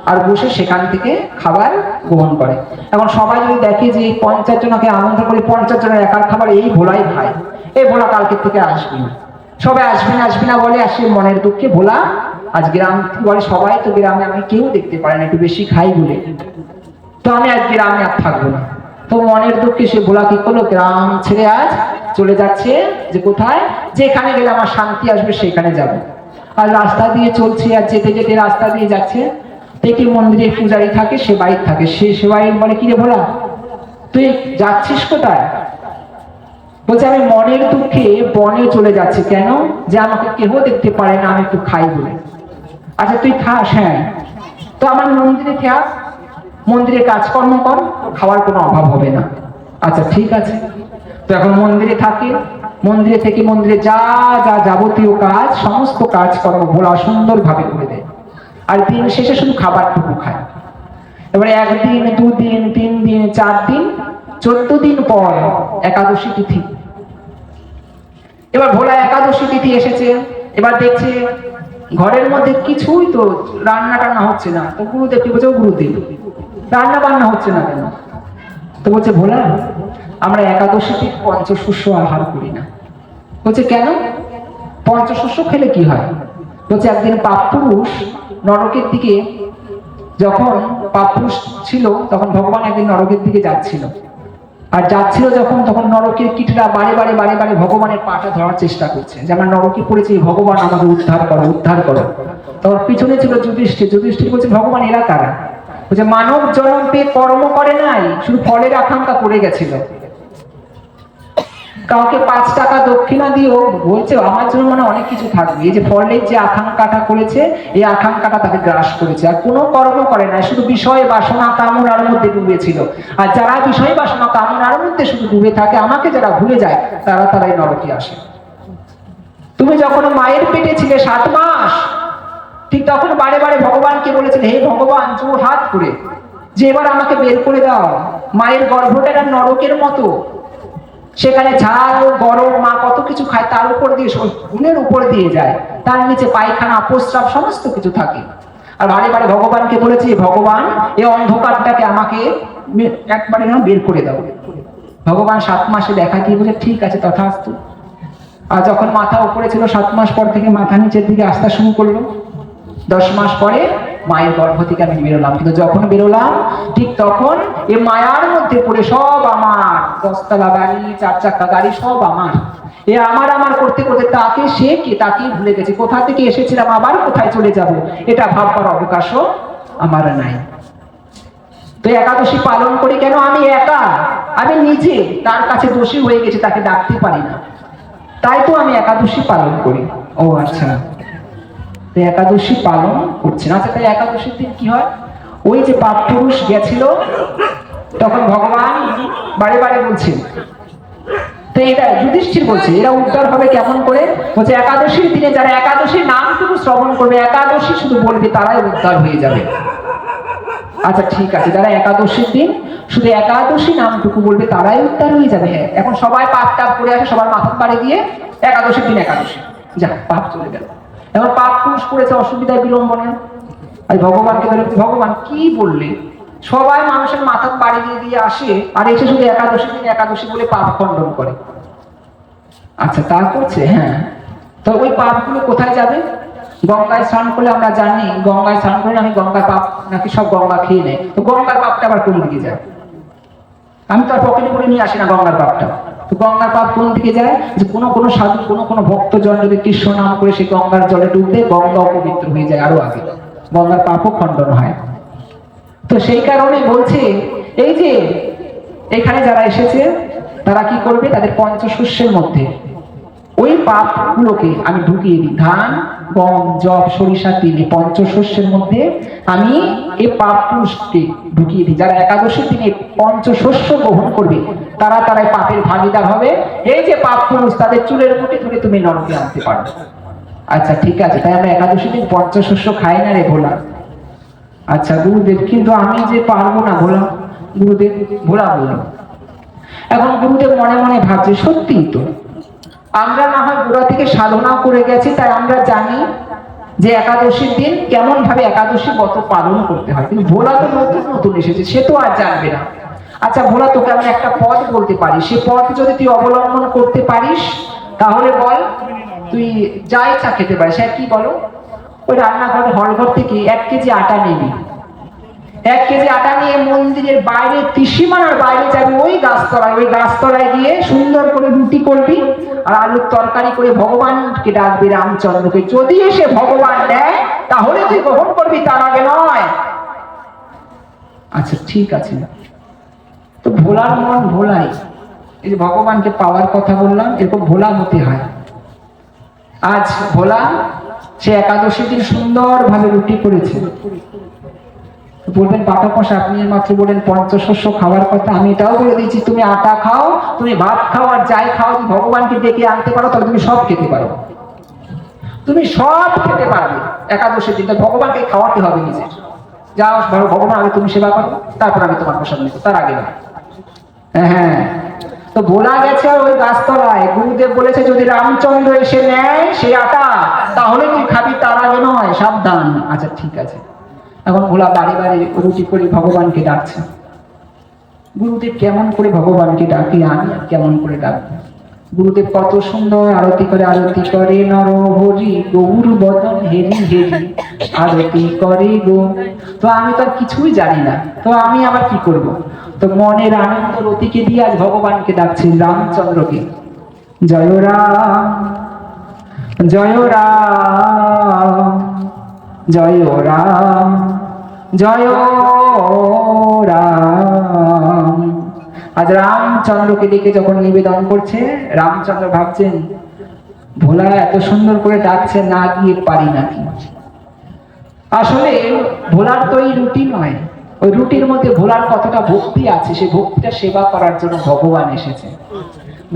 আর বসে সেখান থেকে খাবার গ্রহণ করে। এখন সবাই যদি দেখে যে 50 জনকে আনন্দ করে 50 জনের একার খাবার এই ভোলাই খায়, এই ভোলা কালকে থেকে আসবে না, সবাই আসবে না বলে, আসে মনের দুঃখে ভোলা আজ গ্রাম বলে, সবাই তো গ্রামে, আমি কেউ দেখতে পারে না, একটু বেশি খাই বলে, তো আমি আজ গ্রামে আর থাকবো না। তো মনের দুঃখে সে ভোলা কি করলো, গ্রাম ছেড়ে আজ চলে যাচ্ছে, যে কোথায়, যেখানে গেলে আমার শান্তি আসবে সেখানে যাবো। আর রাস্তা দিয়ে চলছে, আর যেতে যেতে রাস্তা দিয়ে যাচ্ছে, একটি মন্দিরে পূজারি থাকে, সে বাড়ির থাকে, সে বাড়ির বলে, কিরে ভোলা তুই যাচ্ছিস কোথায়? বলছে আমি মনের দুঃখে বনে চলে যাচ্ছি। কেন? যে আমাকে কেহ দেখতে পারে না, আমি একটু খাই বলে। আচ্ছা তুই খাস? হ্যাঁ। তো আমার মন্দিরে খাস, মন্দিরে কাজকর্ম কর, খাওয়ার কোনো অভাব হবে না। আচ্ছা ঠিক আছে। তো এখন মন্দিরে থাকে, মন্দিরে থেকে মন্দিরে যা যা যাবতীয় কাজ, সমস্ত কাজকর্ম ভোলা সুন্দর ভাবে করে দেয়। আর দিন শেষে শুধু খাবারটুকু খায়। এবারে 1 দিন 2 দিন 3 দিন 4 দিন 14 দিন পর একাদশী তিথি। এবার ভোলা একাদশী তিথি এসেছে, এবার দেখছে ঘরের মধ্যে কিছুই তো রান্না টান্না হচ্ছে না। তো গুরুদেব কি বলছে, গুরুদেব রান্না বান্না হচ্ছে না কেন? তো বলছে ভোলা আমরা একাদশীতে পঞ্চশস্য আহার করি না। বলছে কেন? পঞ্চশস্য খেলে কি হয়? বলছে একদিন পাপপুরুষ নরকের দিকে, যখন পাপপুরুষ ছিল তখন ভগবান একদিন নরকের দিকে যাচ্ছিল, আর যাচ্ছিল যখন, তখন নরকের কীটরা বারে বারে বারে বারে ভগবানের পাটা ধরার চেষ্টা করছে, যে আমরা নরকে পড়েছি, ভগবান আমাকে উদ্ধার করো উদ্ধার করো। তখন পিছনে ছিল যুধিষ্ঠির। যুধিষ্ঠির বলছে ভগবান এরা কারা? বলছে মানব জন্ম পেয়ে কর্ম করে নাই, শুধু ফলের আকাঙ্ক্ষা করে গেছিল। কাউকে 5 টাকা দক্ষিণা দিও, বলছে আমার জন্য মানে অনেক কিছু থাকবে। এই যে ফলের যে আকাঙ্ক্ষাটা করেছে, এই আকাঙ্ক্ষাটা তাকে গ্রাস করেছে, আর কোনো কর্ম করে না, শুধু বিষয় বাসনা কামনার মধ্যে ডুবেছিল। আর যারা বিষয় বাসনা কামনার মধ্যে শুধু ডুবে থাকে, আমাকে যারা ভুলে যায়, তারাই নরকে আসে। তুমি যখন মায়ের পেটে ছিলে 7 মাস, ঠিক তখন বারে বারে ভগবানকে বলেছিলে, হে ভগবান জোর হাত করে যে এবার আমাকে বের করে দাও। মায়ের গর্ভটা একটা নরকের মতো, সেখানে ঝাল গরম, মা কত কিছু খায়, তার উপর দিয়ে গুণের উপর দিয়ে যায়, তার নিচে পায়খানা প্রস্রাব সমস্ত কিছু থাকে। আর বারে বারে ভগবানকে বলেছি, ভগবান এই অন্ধকারটাকে আমাকে একবারে বের করে দাও। ভগবান 7 মাসে দেখা দিয়ে বলে ঠিক আছে তথাস্তু। আর যখন মাথা উপরে ছিল 7 মাস পর থেকে মাথা নিচের দিকে আসতে শুরু করলো। 10 মাস পরে মায়ের গর্ভ থেকে আমি বেরোলাম। কিন্তু যখন বেরোলাম ঠিক তখন এই মায়ার মধ্যে পড়ে সব আমার, 10 তলা গাড়ি 4 চাকা গাড়ি সব আমার। এ আমার আমার করতে করতে তাকে সে কে তাকে ভুলে গেছে। কোথা থেকে এসেছিলাম, আবার কোথায় চলে যাব, এটা ভাববার অবকাশও আমার নাই। তো একাদশী পালন করি কেন? আমি একা, আমি নিজে তার কাছে দোষী হয়ে গেছি, তাকে ডাকতে পারি না, তাই তো আমি একাদশী পালন করি। ও আচ্ছা, একাদশী পালন করছে না। আচ্ছা তাই একাদশীর দিন কি হয়? ওই যে পাপ পুরুষ গেছিল, তখন ভগবান বারে বারে বলছে, তো এটা যুধিষ্ঠির বলছে এরা উদ্ধার হবে কেমন করে? বলছে একাদশীর দিনে যারা একাদশীর নামটুকু শ্রবণ করবে, একাদশী শুধু বলবে, তারাই উদ্ধার হয়ে যাবে। আচ্ছা ঠিক আছে, যারা একাদশীর দিন শুধু একাদশী নামটুকু বলবে, তারাই উদ্ধার হয়ে যাবে। এখন সবাই পাপ টাপ করে আসে, সবার মাথার বাড়ি দিয়ে একাদশীর দিন একাদশী, যা পাপ চলে গেল। এখন পাপ পুরুষ করেছে অসুবিধায় বিলম্বনে, আর ভগবানকে ধরে, ভগবান কি বললে? সবাই মানুষের মাথার বাড়ি দিয়ে দিয়ে আসে, আর এসে শুধু একাদশী দিন একাদশী বলে পাপ খণ্ডন করে। আচ্ছা তা করছে, হ্যাঁ। তো ওই পাপগুলো কোথায় যাবে? গঙ্গায় স্নান করলে আমরা জানি, গঙ্গায় স্নান করলে আমি গঙ্গার পাপ নাকি সব গঙ্গা খেয়ে নেয়। তো গঙ্গার পাপটা আবার কোন দিকে যায়? আমি তো আর পকেটে করে নিয়ে আসি না গঙ্গার পাপটা। তো গঙ্গার পাপ কোন দিকে যায়? যে কোনো সাধু কোনো ভক্তজন যদি কৃষ্ণ নাম করে সে গঙ্গার জলে ডুববে, গঙ্গা অপবিত্র হয়ে যায়, আরো আগে গঙ্গার পাপও খণ্ডন হয়। তো সেই কারণে বলছে, এই যে এখানে যারা এসেছে তারা কি করবে? তাদের পঞ্চশস্যের মধ্যে ওই পাপগুলোকে আমি ঢুকিয়ে দিই। ধান, গম, যব, সরিষা, তিল, পঞ্চশস্যের মধ্যে আমি এই পাপ পুরুষকে ঢুকিয়ে দিই। যারা একাদশীর দিনে পঞ্চশস্য গ্রহণ করবে তারাই পাপের ভাগিদার হবে। এই যে পাপ পুরুষ, তাদের চুলের মুঠি ধরে তুমি নরকে আনতে পারো। আচ্ছা ঠিক আছে, তাই আমরা একাদশীর দিন পঞ্চশস্য খাই না রে ভোলা। আচ্ছা গুরুদেব, কিন্তু আমি যে পারবো না ভোলা। গুরুদেব, ভোলা বলল। এখন গুরুদেব মনে মনে ভাবছে, সত্যি তো, আমরা না হয় গোড়া থেকে সাধনা করে গেছি, তাই আমরা জানি যে একাদশীর দিন কেমন ভাবে একাদশী ব্রত পালন করতে হয়। কিন্তু ভোলা তো নতুন নতুন এসেছে, সে তো আর জানবে না। আচ্ছা ভোলা, তোকে আমি একটা পথ বলতে পারি, সে পথ যদি তুই অবলম্বন করতে পারিস তাহলে বল, তুই যা ইচ্ছা খেতে পারিস। হ্যাঁ কি বলো? ওই রান্নাঘর হলঘর থেকে 1 কেজি আটা নিবি। 1 কেজি আটা নিয়ে মন্দিরের বাইরে, ত্রিসীমানার বাইরে যাবি, ওই গাছতলায় গিয়ে সুন্দর করে রুটি করবি আর আলুর তরকারি করে ভগবানকে ডাকবি, রামচন্দ্রকে। যদি এসে ভগবান দেয় তাহলে তুই গ্রহণ করবি, তার আগে নয়। আচ্ছা ঠিক আছে। তো ভোলার মন ভোলাই, এই যে ভগবানকে পাওয়ার কথা বললাম, এরকম ভোলা হতে হয়। আজ ভোলা সে একাদশী দিন সুন্দর ভাবে রুটি করেছে। বলবেন পাঠকমশাই, আপনি মাত্র বলেন পঞ্চশস্য খাওয়ার কথা, আমি এটাও বলে দিয়েছি, তুমি আটা খাও, তুমি ভাত খাও, আর যাই খাও, তুমি ভগবানকে ডেকে আনতে পারো তাহলে তুমি সব খেতে পারো। তুমি সব খেতে পারবে একাদশীর দিন। ভগবানকে খাওয়াতে হবে নিজে। যাও ভগবান, আগে তুমি সেবা করো, তারপর আমি তোমার প্রসাদ নিব, তার আগে না। হ্যাঁ, তো বলা গেছে ওই গাছতলায় গুরুদেব বলেছে, যদি রামচন্দ্র এসে নেয় সেই আটা তাহলে তুই খাবি, তার আগে নয়, সাবধান। আচ্ছা ঠিক আছে। এখন ভোলা বাড়ি রুটি করে ভগবানকে ডাকছে। গুরুদেব কেমন করে ভগবানকে ডাকি, আমি কেমন করে ডাকবো? গুরুদেব কত সুন্দর আরতি করে নর হরি গৌর বদন হেরি হেরি আরতি করে গো। তো আমি তো কিছুই জানি না, তো আমি আবার কি করব? তো মনের আনন্দ রতিকে দিয়ে আজ ভগবানকে ডাকছি, রামচন্দ্রকে। জয় রাম জয় রাম জয় রাম জয় রাম। আজ রামচন্দ্রকে ডেকে যখন নিবেদন করছে, রামচন্দ্র ভাবছেন ভোলা এত সুন্দর করে ডাকছে, না গিয়ে পারি নাকি। আসলে ভোলার তো এই রুটি নয়, ওই রুটির মধ্যে ভোলার কতটা ভক্তি আছে, সেই ভক্তিটা সেবা করার জন্য ভগবান এসেছে।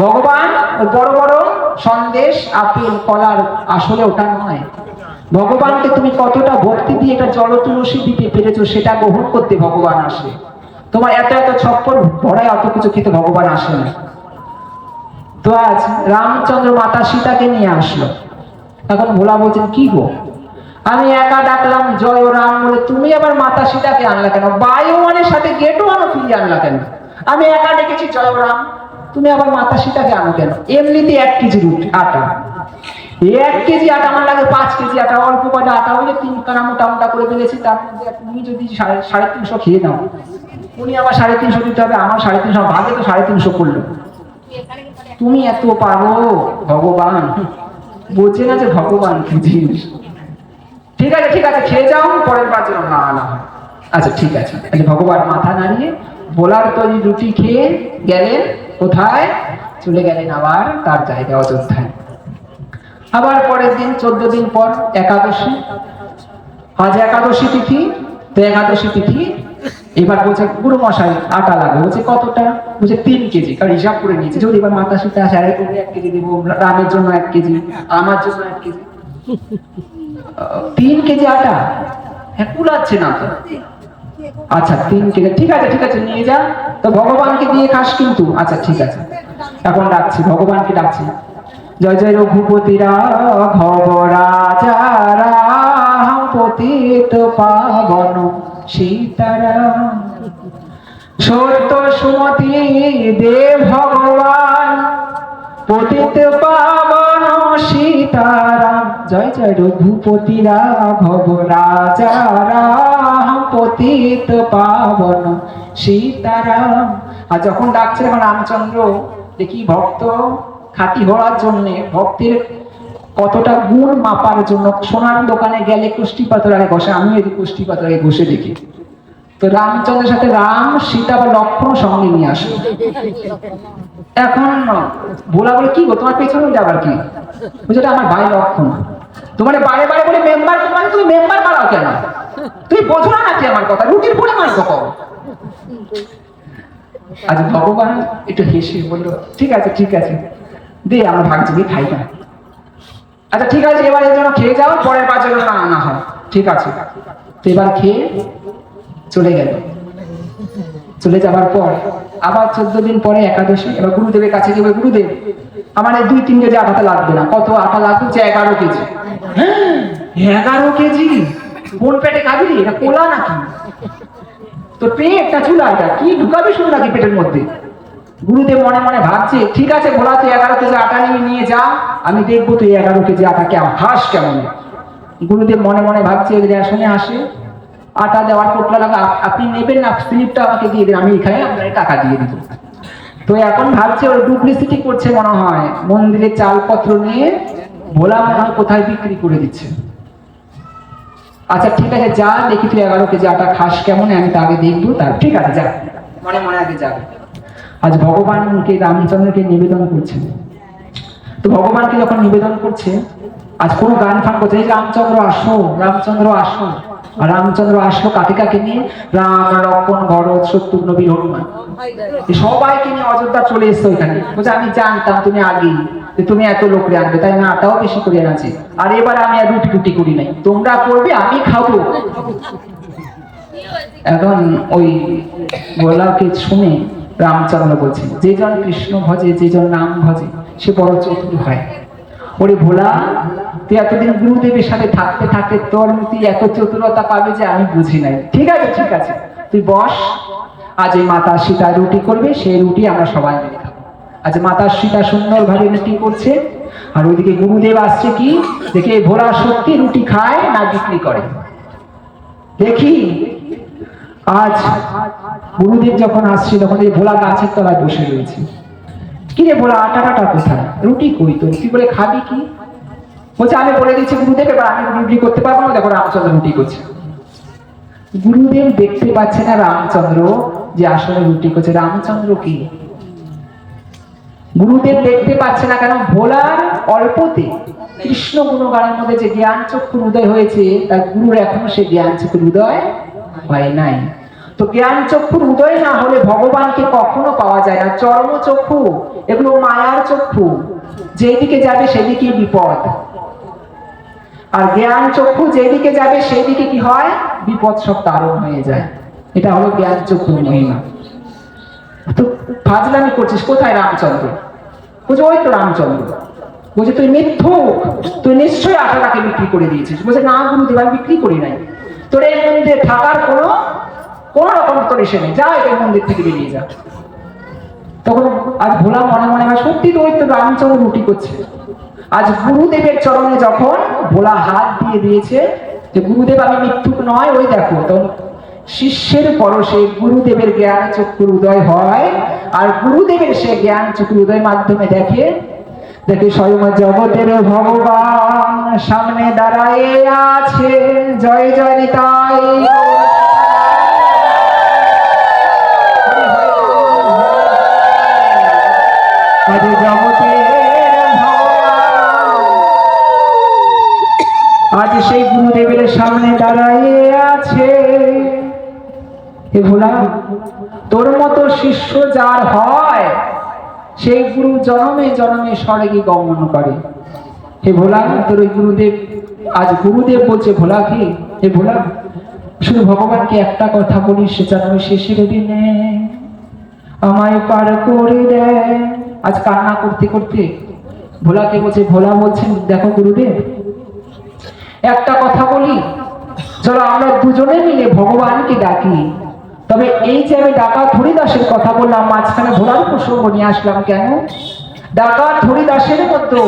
ভগবান বড় বড় সন্দেশ, আপেল, কলার আসলে ওটা নয়। ভগবানকে তুমি কতটা ভক্তি দিয়ে এটা জল তুলসী দিতে পেরেছো, সেটা গ্রহণ করতে ভগবান আসে। তোমার এত এত ছপ্পর ভরায় অত কিছু খেতে ভগবান আসে না। তো আজ রামচন্দ্র মাতা সীতাকে নিয়ে আসলো। এখন ভোলা বলছেন, কি গো, আমি একা ডাকলাম জয় রাম বলে, তুমি আবার মাতা সীতাকে আনলা কেন? বায়ুমানের সাথে গেটও আনো, ফিরিয়ে আনলা কেন? আমি একা ডেকেছি জয় রাম, তুমি আবার মাতা সীতাকে আনো কেন? এমনিতে 1 কেজি রুটি আটা, 1 কেজি আটা আমার লাগে 5 কেজি আটা, অল্প কটা আটা হলে 3 কানা মোটা করে ফেলেছি। তার মধ্যে তুমি যদি 350 খেয়ে নাও, উনি আবার 350 দিতে হবে, আমার 350, ভাগে তো 350 করলো। তুমি এত পারো, ভগবান বোঝে না যে ভগবান কি জিনিস। ঠিক আছে খেয়ে যাও, পরের বার যেন না আনা হয়। আচ্ছা ঠিক আছে। ভগবান মাথা নাড়িয়ে ভোলার তৈরি রুটি খেয়ে গেলেন কোথায়? চলে গেলেন আবার তার জায়গা অযোধ্যায়। আবার পরের দিন 14 দিন পর একাদশী। আজ একাদশী তিথি। তো একাদশী তিথি এবার বলছে, গুরু মশাই আটা লাগবে। বলছে কতটা? বলছে 3 কেজি। কারণ হিসাব করে নিয়েছে, যদি এবার মাতা সীতা আসে, আরে তুমি 1 কেজি দেবো, রামের জন্য 1 কেজি, আমার জন্য 1 কেজি। 3 কেজি আটা, হ্যাঁ কুলাচ্ছে না তো। আচ্ছা 3 কেজি, ঠিক আছে নিয়ে যা। তো ভগবানকে দিয়ে খাস কিন্তু। আচ্ছা ঠিক আছে। এখন ডাকছি, ভগবানকে ডাকছি, জয় জয় রঘুপতি রাঘব রাজা রাম পতিত পাবন সীতারাম। সত্য সুমতি দেব ভগবান পতিত পাবন সীতারাম। জয় জয় রঘুপতি রাঘব রাজা রাম পতিত পাবন সীতারাম। আর যখন ডাকছে এখন রামচন্দ্র দেখি ভক্ত খাঁটি হওয়ার জন্য, ভক্তের কতটা গুণ মাপার জন্য সোনার দোকানে গেলে কুষ্টি পাথর আগে ঘষে। আমি এই কুষ্টি পাথর আগে ঘষে দেখি, তো রামচন্দ্রের সাথে রাম, সীতা বা লক্ষ্মণ সঙ্গে নিয়ে আসে। এখন ভোলা বলে, কি গো তোমার পেছনে যাবার কি? বুঝলে আমার ভাই লক্ষ্মণ। তোমার বারে বারে বলে মেম্বার, মানে তুমি মেম্বার বাড়াও কেন? তুমি বোঝো না নাকি আমার কথা? রুটির পরিমাণ কত? আজ ভগবান একটু হেসে বললো, ঠিক আছে ঠিক আছে, দে আমরা ভাগছি, দিয়ে খাই না। আচ্ছা ঠিক আছে, এবার এর জন্য খেয়ে যাও, পরের 5 জন না আনা হয়, ঠিক আছে। তো এবার খেয়ে চলে গেল। চলে যাবার পর আবার 14 দিন পরে একাদশী। এবার গুরুদেবের কাছে গিয়ে, গুরুদেব আমার এই 2-3 কেজি আটাতে লাগবে না। কত আটা লাগবে? 11 কেজি। 11 কেজি? কোন পেটে খাবি? এটা কোলা নাকি? তো পেট না চুলা, এটা কি ঢুকাবে শুধু নাকি পেটের মধ্যে? গুরুদেব মনে মনে ভাবছে, ঠিক আছে ভোলা, তুই 11 কেজি আটা নিয়ে যা, আমি দেখবো তুই 11 কেজি আটা কেমন খাস কেমন। গুরুদেব মনে মনে ভাবছে, রেশনে আসে আটা দেওয়ার পোটলা লাগা, আপনি নেবেন না, স্লিপটা আমাকে দিয়ে দেন, আমি এখানে আপনার টাকা দিয়ে দিব। তো এখন ভাবছে ওর ডুপ্লিসিটি করছে মনে হয়, মন্দিরের চালপত্র নিয়ে ভোলা মনে হয় কোথায় বিক্রি করে দিচ্ছে। আচ্ছা ঠিক আছে যা, দেখি তুই 11 কেজি আটা খাস কেমন, আমি তো আগে দেখবো। তার ঠিক আছে যা, মনে মনে আগে যাবে। আজ ভগবানকে রামচন্দ্রকে নিবেদন করছে। তো ভগবানকে যখন নিবেদন করছে, আজ কোনো গান ফান করছে, এই রামচন্দ্র আসো, রামচন্দ্র আসো। আর রামচন্দ্র আসলো কাকে কাকে নিয়ে? রাম, লক্ষ্মণ, ভরত, শত্রুঘ্ন, বীর হনুমান, সবাইকে নিয়ে অযোধ্যা চলে এসছো এখানে। বলছে আমি জানতাম তুমি আগেই যে তুমি এত লোকরে আনবে, তাই আমি আটাও বেশি করে আনছি। আর এবার আমি আর রুটি রুটি করি নাই, তোমরা করবে আমি খাবো। এখন ওই বলাকে শুনে রামচন্দ্র বলছেন, যে জন কৃষ্ণ ভজে, যে জন নাম ভজে, সে বড় চতুর হয়। ওরে ভোলা, তুই এতদিন গুরুদেবের সাথে থাকতে থাকতে তোর তুই এত চতুরতা পাবে যে আমি বুঝি নাই। ঠিক আছে ঠিক আছে, তুই বস। আজ এই মাতা সীতা রুটি করবে, সেই রুটি আমরা সবাই মিলে খাবো। আজ মাতা সীতা সুন্দরভাবে রুটি করছে, আর ওইদিকে গুরুদেব আসছে কি দেখে, ভোলা সত্যি রুটি খায় না বিক্রি করে দেখি। আজ গুরুদেব যখন আসছে, তখন এই ভোলা গাছের তলায় বসে রয়েছে। কিরে ভোলা, আটা টাটা কোথায়? রুটি কই তো? রুটি করে খাবি কি? বলছে আমি বলে দিচ্ছি গুরুদেব, এবার আমি রুটি করতে পারবো না। দেখো রামচন্দ্র রুটি করছে। গুরুদেব দেখতে পাচ্ছে না রামচন্দ্র যে আসলে রুটি করছে। রামচন্দ্র কি? গুরুদেব দেখতে পাচ্ছে না কেন? ভোলার অল্পতে কৃষ্ণ গুণগানের মধ্যে যে জ্ঞান চক্ষুর উদয় হয়েছে, তার গুরুর এখনো সে জ্ঞান চক্ষুর উদয় হয় নাই। তো জ্ঞান চক্ষুর উদয় না হলে ভগবানকে কখনো পাওয়া যায় না। চর্ম চক্ষু এগুলো মায়ার চক্ষু, যেদিকে যাবে সেদিকে বিপদ। আর জ্ঞান চক্ষু যেদিকে যাবে সেদিকে কি হয়? বিপদ সব তারণ হয়ে যায়। এটা হলো জ্ঞান চক্ষুর মহিমা। তো ফাজলামি করছিস, কোথায় রামচন্দ্র? বলছে ওই তো রামচন্দ্র। বলছে তুই মিথ্যুক, তুই নিশ্চয়ই আটাটাকে বিক্রি করে দিয়েছিস। বলছে না গুরুদেব, আমি বিক্রি করি নাই। তোর এই মন্দিরে থাকার কোনো রকম তোর এসে নেই, যা এই মন্দির থেকে বেরিয়ে যা। তখন আজ ভোলা মনে মনে হয়, সত্যি তো ওই তো রামচন্দ্র রুটি করছে। আজ গুরুদেবের চরণে যখন ভোলা হাত দিয়ে দিয়েছে যে গুরুদেব আমি মিথ্যুক নয়, ওই দেখো, তখন শিষ্যের পরশে গুরুদেবের জ্ঞান চক্ষুর উদয় হয়। আর গুরুদেবের সে জ্ঞান চক্ষুর উদয়ের মাধ্যমে দেখে স্বয়ং জগতের ভগবান সামনে দাঁড়ায় আছে। জয় জয় নিতাই। আজ সেই গুরুদেবের সামনে দাঁড়াইয়ে আছে। হে ভোলা, তোর মতো শিষ্য যার হয়, সেই গুরু জনমে জনমে স্বর্গে গমন করে। হে ভোলা, তোর ওই গুরুদেব, আজ গুরুদেব বলছে ভোলা কি, হে ভোলা, শুধু ভগবানকে একটা কথা বলিস, যেন ওই শেষের দিনে আমায় পার করে দেয়। আজ কান্না করতে করতে ভোলাকে বলছে, ভোলা বলছেন দেখো গুরুদেব, একটা কথা বলি, চলো আমরা দুজনে মিলে ভগবানকে ডাকি। তবে এই যে আমি ডাকাত হরিদাসের কথা বললাম, মাঝখানে ভোলার প্রসঙ্গ নিয়ে আসলাম কেন? ডাকাত হরিদাসের মতো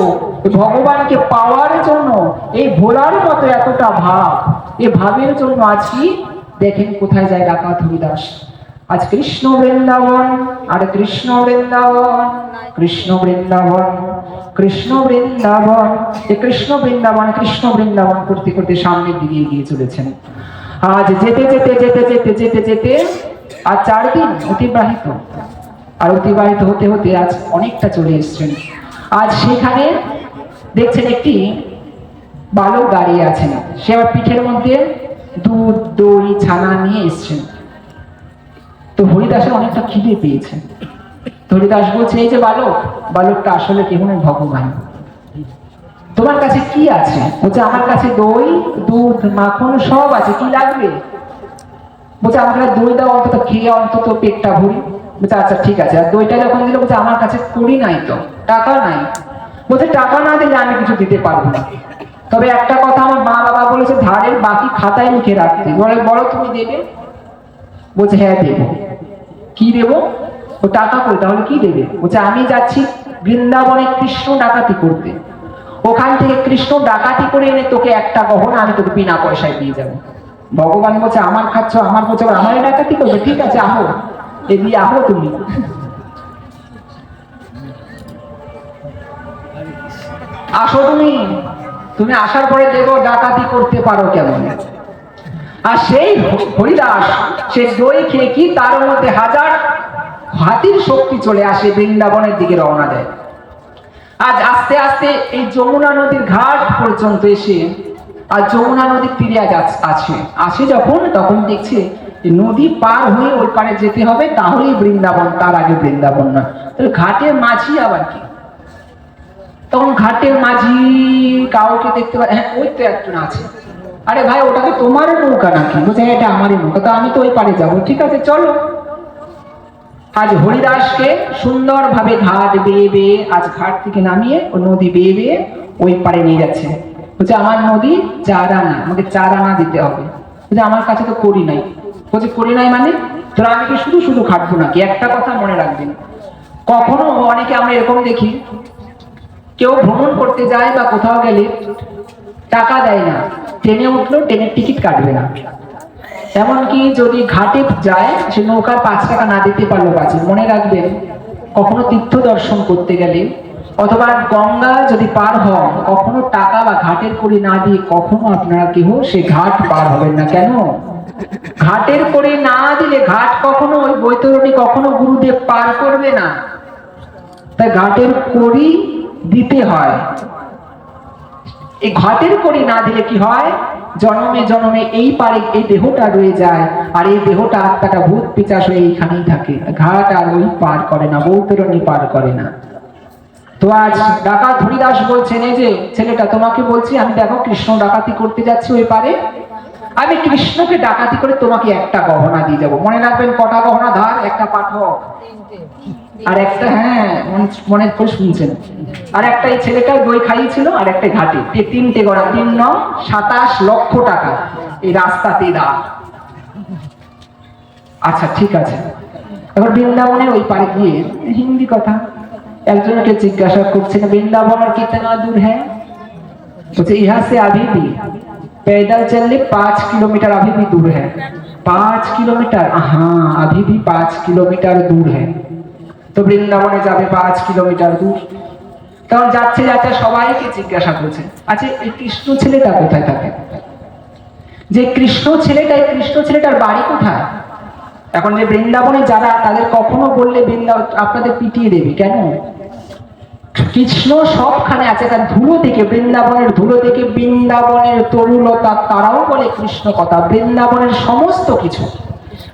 ভগবানকে পাওয়ার জন্য এই ভোলার মতো এতটা ভাব, এই ভাবের জন্য আজকে দেখেন কোথায় যায় ডাকাত হরিদাস। আজ কৃষ্ণ বৃন্দাবন আর কৃষ্ণ বৃন্দাবন, কৃষ্ণ বৃন্দাবন, কৃষ্ণ বৃন্দাবন, কৃষ্ণ বৃন্দাবন, কৃষ্ণ বৃন্দাবন করতে করতে সামনের দিকে এগিয়ে চলেছেন। আজ যেতে যেতে যেতে যেতে যেতে যেতে আর 4 দিন অতিবাহিত, আর অতিবাহিত হতে হতে আজ অনেকটা চলে এসছেন। আজ সেখানে দেখছেন একটি বালক দাঁড়িয়ে আছেন, সে আবার পিঠের মধ্যে দুধ দই ছানা নিয়ে এসছেন। তো হরিদাসের অনেকটা খিদে পেয়েছে। তো হরিদাস বলছে, এই যে বালক, বালকটা আসলে কেউ নয়, ভগবান। তোমার কাছে কি আছে? বলছে, আমার কাছে দই দুধ মাখন সব আছে, কি লাগবে? বলছে, আমাকে দই দাও, অন্তত খেয়ে অন্তত পেটটা ভরি। বলছে, আচ্ছা ঠিক আছে। আর দইটা যখন দিল, বলছে, আমার কাছে কড়ি নাই, তো টাকা নাই। বলছে, টাকা না দিলে আমি কিছু দিতে পারবো না, তবে একটা কথা আমার মা বাবা বলেছে ধারের বাকি খাতায় লিখে রাখতে। বলো তুমি দেবে? বলছে, হ্যাঁ দেবো। কি দেবো? ও টাকা কই, তাহলে কি দেবে? বলছে, আমি যাচ্ছি বৃন্দাবনে কৃষ্ণ ডাকাতি করতে, ওখান থেকে কৃষ্ণ ডাকাতি করে এনে তোকে একটা গহনা আমি তোকে বিনা পয়সায় দিয়ে যাবো। ভগবান বলছে, আমার খাচ্ছ, আমার বলছে, আমারই ডাকাতি করবে? ঠিক আছে, আহো, এদিকে আহো তুমি। আসো তুমি, তুমি আসার পরে দেখো ডাকাতি করতে পারো কেমন। আর সেই হরিদাস সে দই খেয়ে কি তার মধ্যে হাজার হাতির শক্তি চলে আসে, বৃন্দাবনের দিকে রওনা দেয়। আজ আস্তে আস্তে এই যমুনা নদীর ঘাট পর্যন্ত এসে, আর যমুনা নদীর তীরে আজ আসে যখন, তখন দেখছে নদী পার হয়ে ওই পারে যেতে হবে, তাহলেই বৃন্দাবন, তার আগে বৃন্দাবন নয়। তাহলে ঘাটের মাঝি আবার কি? তখন ঘাটের মাঝি কাউকে দেখতে পায়, হ্যাঁ ওই তো একজন আছে। আরে ভাই, ওটা কি তোমার নৌকা নাকি? বলছে, এটা আমারই নৌকা। তো আমি তো ওই পারে যাবো। ঠিক আছে, চলো। আজ হরিদাসকে সুন্দরভাবে ঘাট বেয়ে বেয়ে, আজ ঘাট থেকে নামিয়ে ও নদী বেয়ে বেয়ে ওই পারে নিয়ে যাচ্ছে। বলছে, আমার নদী 4 আনা, আমাকে 4 আনা দিতে হবে। বলছে, আমার কাছে তো করি নাই। বলছে, করি নাই মানে? তোরা আমি কি শুধু শুধু খাটবো নাকি? একটা কথা মনে রাখবেন, কখনো অনেকে আমরা এরকম দেখি, কেউ ভ্রমণ করতে যায় বা কোথাও গেলে টাকা দেয় না, ট্রেনে উঠলো, ট্রেনের টিকিট কাটবে না। এমনকি যদি ঘাটে যায়, সে নৌকার 5 টাকা না দিতে পারলো বাঁচে। মনে রাখবেন, কখনো তীর্থ দর্শন করতে গেলে অথবা গঙ্গা যদি পার হন, কখনো টাকা বা ঘাটের কড়ি না দিয়ে কখনো আপনারা কেউ সে ঘাট পার হবেন না। কেন? ঘাটের কড়ি না দিলে ঘাট কখনো, ওই বৈতরণী কখনো গুরুদেব পার করবে না। তাই ঘাটের কড়ি দিতে হয়। এই ঘাটের কড়ি না দিলে কি হয়, জন্মে জন্মে এই পারে এই দেহটা রয়ে যায়, আর এই দেহটা আত্মাটা ভূত পিচাস হয়ে এইখানেই থাকে। ঘাট আর ওই পার করে না, বৈতরণী পার করে না। তো আজ ডাকাত হরিদাস বলছেন, এই যে ছেলেটা, তোমাকে বলছি আমি দেখো কৃষ্ণ ডাকাতি করতে যাচ্ছি ওই পারে, আমি কৃষ্ণকে ডাকাতি করে তোমাকে একটা গহনা দিয়ে যাবো। মনে রাখবেন, কটা গহনা ধার? একটা পাঠক, আর একটা, হ্যাঁ মনে করে শুনছেন, আর একটা এই ছেলেটা দই খাইয়েছিল, আর একটা ঘাটে। 3টে গড়া, 3 9 27 লক্ষ টাকা এই রাস্তাতে দাও। আচ্ছা ঠিক আছে। এবার বৃন্দাবনের ওই পারে গিয়ে হিন্দি কথা একজনকে জিজ্ঞাসা করছেন, বৃন্দাবন আর কিতনা দূর হ্যাঁ? বলছে, ইহা সে अभी भी पैदल चलने 5 किलोमीटर अभी भी दूर है। 5 किलोमीटर? हाँ, अभी भी 5 किलोमीटर दूर है। তো বৃন্দাবনে যাবে 5 কিলোমিটার দূর। তখন যাচ্ছে যাচ্ছে সবাইকে জিজ্ঞাসা করছে, আচ্ছা এই কৃষ্ণ ছেলেটা কোথায় থাকে? যে কৃষ্ণ ছেলেটা, এই কৃষ্ণ ছেলেটার বাড়ি কোথায়? এখন যে বৃন্দাবনে যারা, তাদের কখনো বললে বৃন্দাবন আপনাদের পিটিয়ে দেবে। কেন? কৃষ্ণ সবখানে আছে। তার ধুলো থেকে, বৃন্দাবনের ধুলো থেকে, বৃন্দাবনের তরুলতা, তারাও বলে কৃষ্ণ কথা। বৃন্দাবনের সমস্ত কিছু,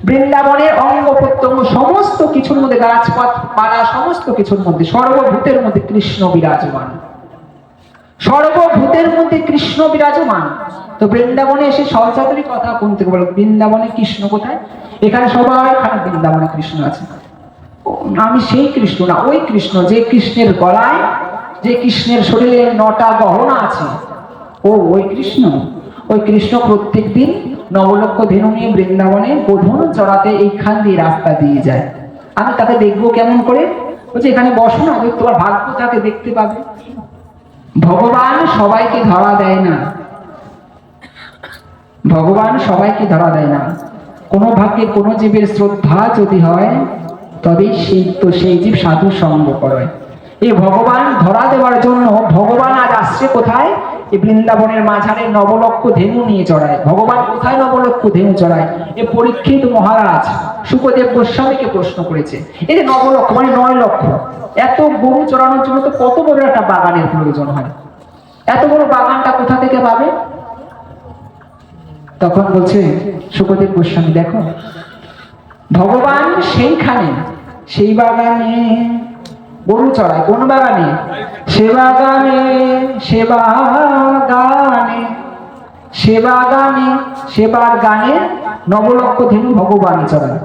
বৃন্দাবনের অঙ্গ প্রত্যঙ্গ সমস্ত কিছুর মধ্যে, গাছপাত পাড়া সমস্ত কিছুর মধ্যে, সর্বভূতের মধ্যে কৃষ্ণ বিরাজমান। সর্বভূতের মধ্যে কৃষ্ণ বিরাজমান। তো বৃন্দাবনে এসে সহজাতেরই কথা কোন থেকে বলো, বৃন্দাবনে কৃষ্ণ কোথায়? এখানে সবাই খানে বৃন্দাবনে কৃষ্ণ আছে। আমি সেই কৃষ্ণ না, ওই কৃষ্ণ যে কৃষ্ণের গলায়, যে কৃষ্ণের শরীরে 9টা গহনা আছে, ও ওই কৃষ্ণ। ওই কৃষ্ণ প্রত্যেক দিন নবলক্ষ ধেনু নিয়ে বৃন্দাবনে বোধন চড়াতে এইখান দিয়ে রাস্তা দিয়ে যায়। আমি তাকে দেখবো কেমন করে? বলছে, এখানে বসো না, তোমার ভাগ্য তাকে দেখতে পাবে। ভগবান সবাইকে ধরা দেয় না, ভগবান সবাইকে ধরা দেয় না। কোনো ভাগ্যে কোনো জীবের শ্রদ্ধা যদি হয়, তবেই সেই জীব সাধু সঙ্গ করে। এই ভগবান ধরা দেওয়ার জন্য ভগবান আজ আসছে কোথায়? এই বৃন্দাবনের মাঝারে নবলক্ষ ধেনু নিয়ে চড়ায়। ভগবান কোথায় নবলক্ষ ধেনু চড়ায়? এ পরীক্ষিত মহারাজ শুকদেব গোস্বামীকে প্রশ্ন করেছে। এই যে নবলক্ষ মানে 9 লক্ষ, এত গরু চড়ানোর জন্য তো কত বড় একটা বাগানের প্রয়োজন হয়, এত বড় বাগানটা কোথা থেকে পাবে? তখন বলছে শুকদেব গোস্বামী, দেখো ভগবান সেইখানে, সেই বাগানে গরু চড়ায়। কোন বাগানে? সে বাগানে, সে বাগানে, সে বাগানে, সেবার গানে নবলক্ষ ধেনু ভগবান চড়ায়।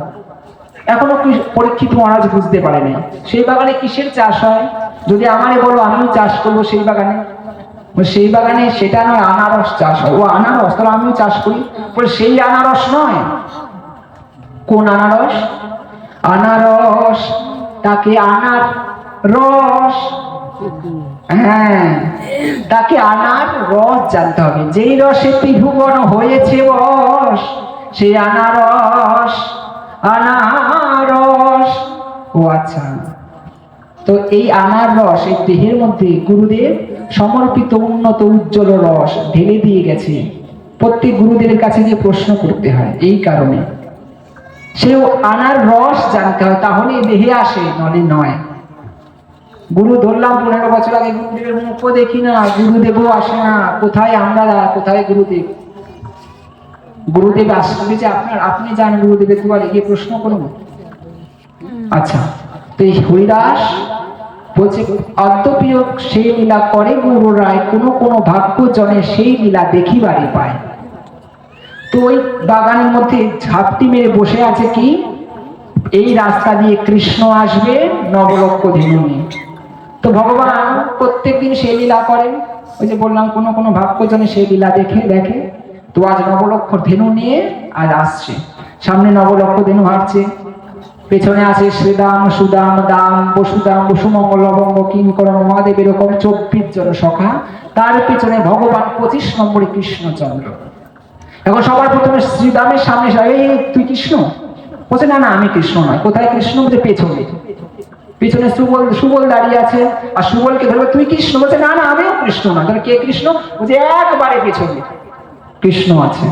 এখনো পরীক্ষিত মহারাজ বুঝতে পারেনি সেই বাগানে কিসের চাষ হয়। যদি আমারে বলো আমিও চাষ করবো সেই বাগানে, সেই বাগানে সেটা নয়, আনারস চাষ হয়। ও আনারস, তাহলে আমিও চাষ করি। বলে সেই আনারস নয়। কোন আনারস? আনারস, তাকে আনার রস, হ্যাঁ তাকে আনার রস জানতে হবে। যেই রসে ত্রিভুবন হয়েছে বস, সেই আনারস, আনারস। ও আচ্ছা, তো এই আনার রস এই দেহের মধ্যে গুরুদেব সমর্পিত উন্নত উজ্জ্বল রস ঢেলে দিয়ে গেছে। প্রত্যেক গুরুদেবের কাছে গিয়ে প্রশ্ন করতে হয়। এই কারণে সে আনার রস জানতে হয়, তাহলে দেহে আসে, নলে নয়। গুরু ধরলাম 15 বছর আগে, গুরুদেবের মুখও দেখি না, গুরুদেবও আসে না। কোথায় আমরা, কোথায় গুরুদেব? গুরুদেব আসলে যে আপনার, আপনি যান গুরুদেবের দুয়ারে গিয়ে প্রশ্ন করুন। আচ্ছা, তো এই হরিদাস বলছে অদ্যপিও সেই লীলা করে গুরু রায়, কোন ভাগ্য জনে সেই লীলা দেখিবারে পায়। তো ওই বাগানের মধ্যে ঝাপটি মেরে বসে আছে কি, এই রাস্তা দিয়ে কৃষ্ণ আসবে নবলক্ষ ধেনু নিয়ে। তো ভগবান প্রত্যেকদিন সেই লীলা করেন। ওই যে বললাম কোন ভাগ্যজনে সেই লীলা দেখে। তো আজ নবলক্ষ ধেনু নিয়ে আজ আসছে। সামনে নবলক্ষ ধেনু হাঁটছে, পেছনে আছে শ্রীদাম, সুদাম, দাম, বসুদাম, বসুমঙ্গল, লবঙ্গ, কিঙ্কর, মহাদেব, এরকম 24 জন সখা। তার পেছনে ভগবান 25 নম্বরে কৃষ্ণচন্দ্র। এখন সবার প্রথমে শ্রীদামের সামনে, এই তুই কৃষ্ণ? বলছে না না আমি কৃষ্ণ নয়। কোথায় কৃষ্ণ? বলছে পেছনে। পিছনে সুবল দাঁড়িয়ে আছে, আর সুবলকে ধরবে তুই কৃষ্ণ? বলছে না না আমিও কৃষ্ণ না। তাহলে কে কৃষ্ণ? বলছে একবারে পেছনে কৃষ্ণ আছে।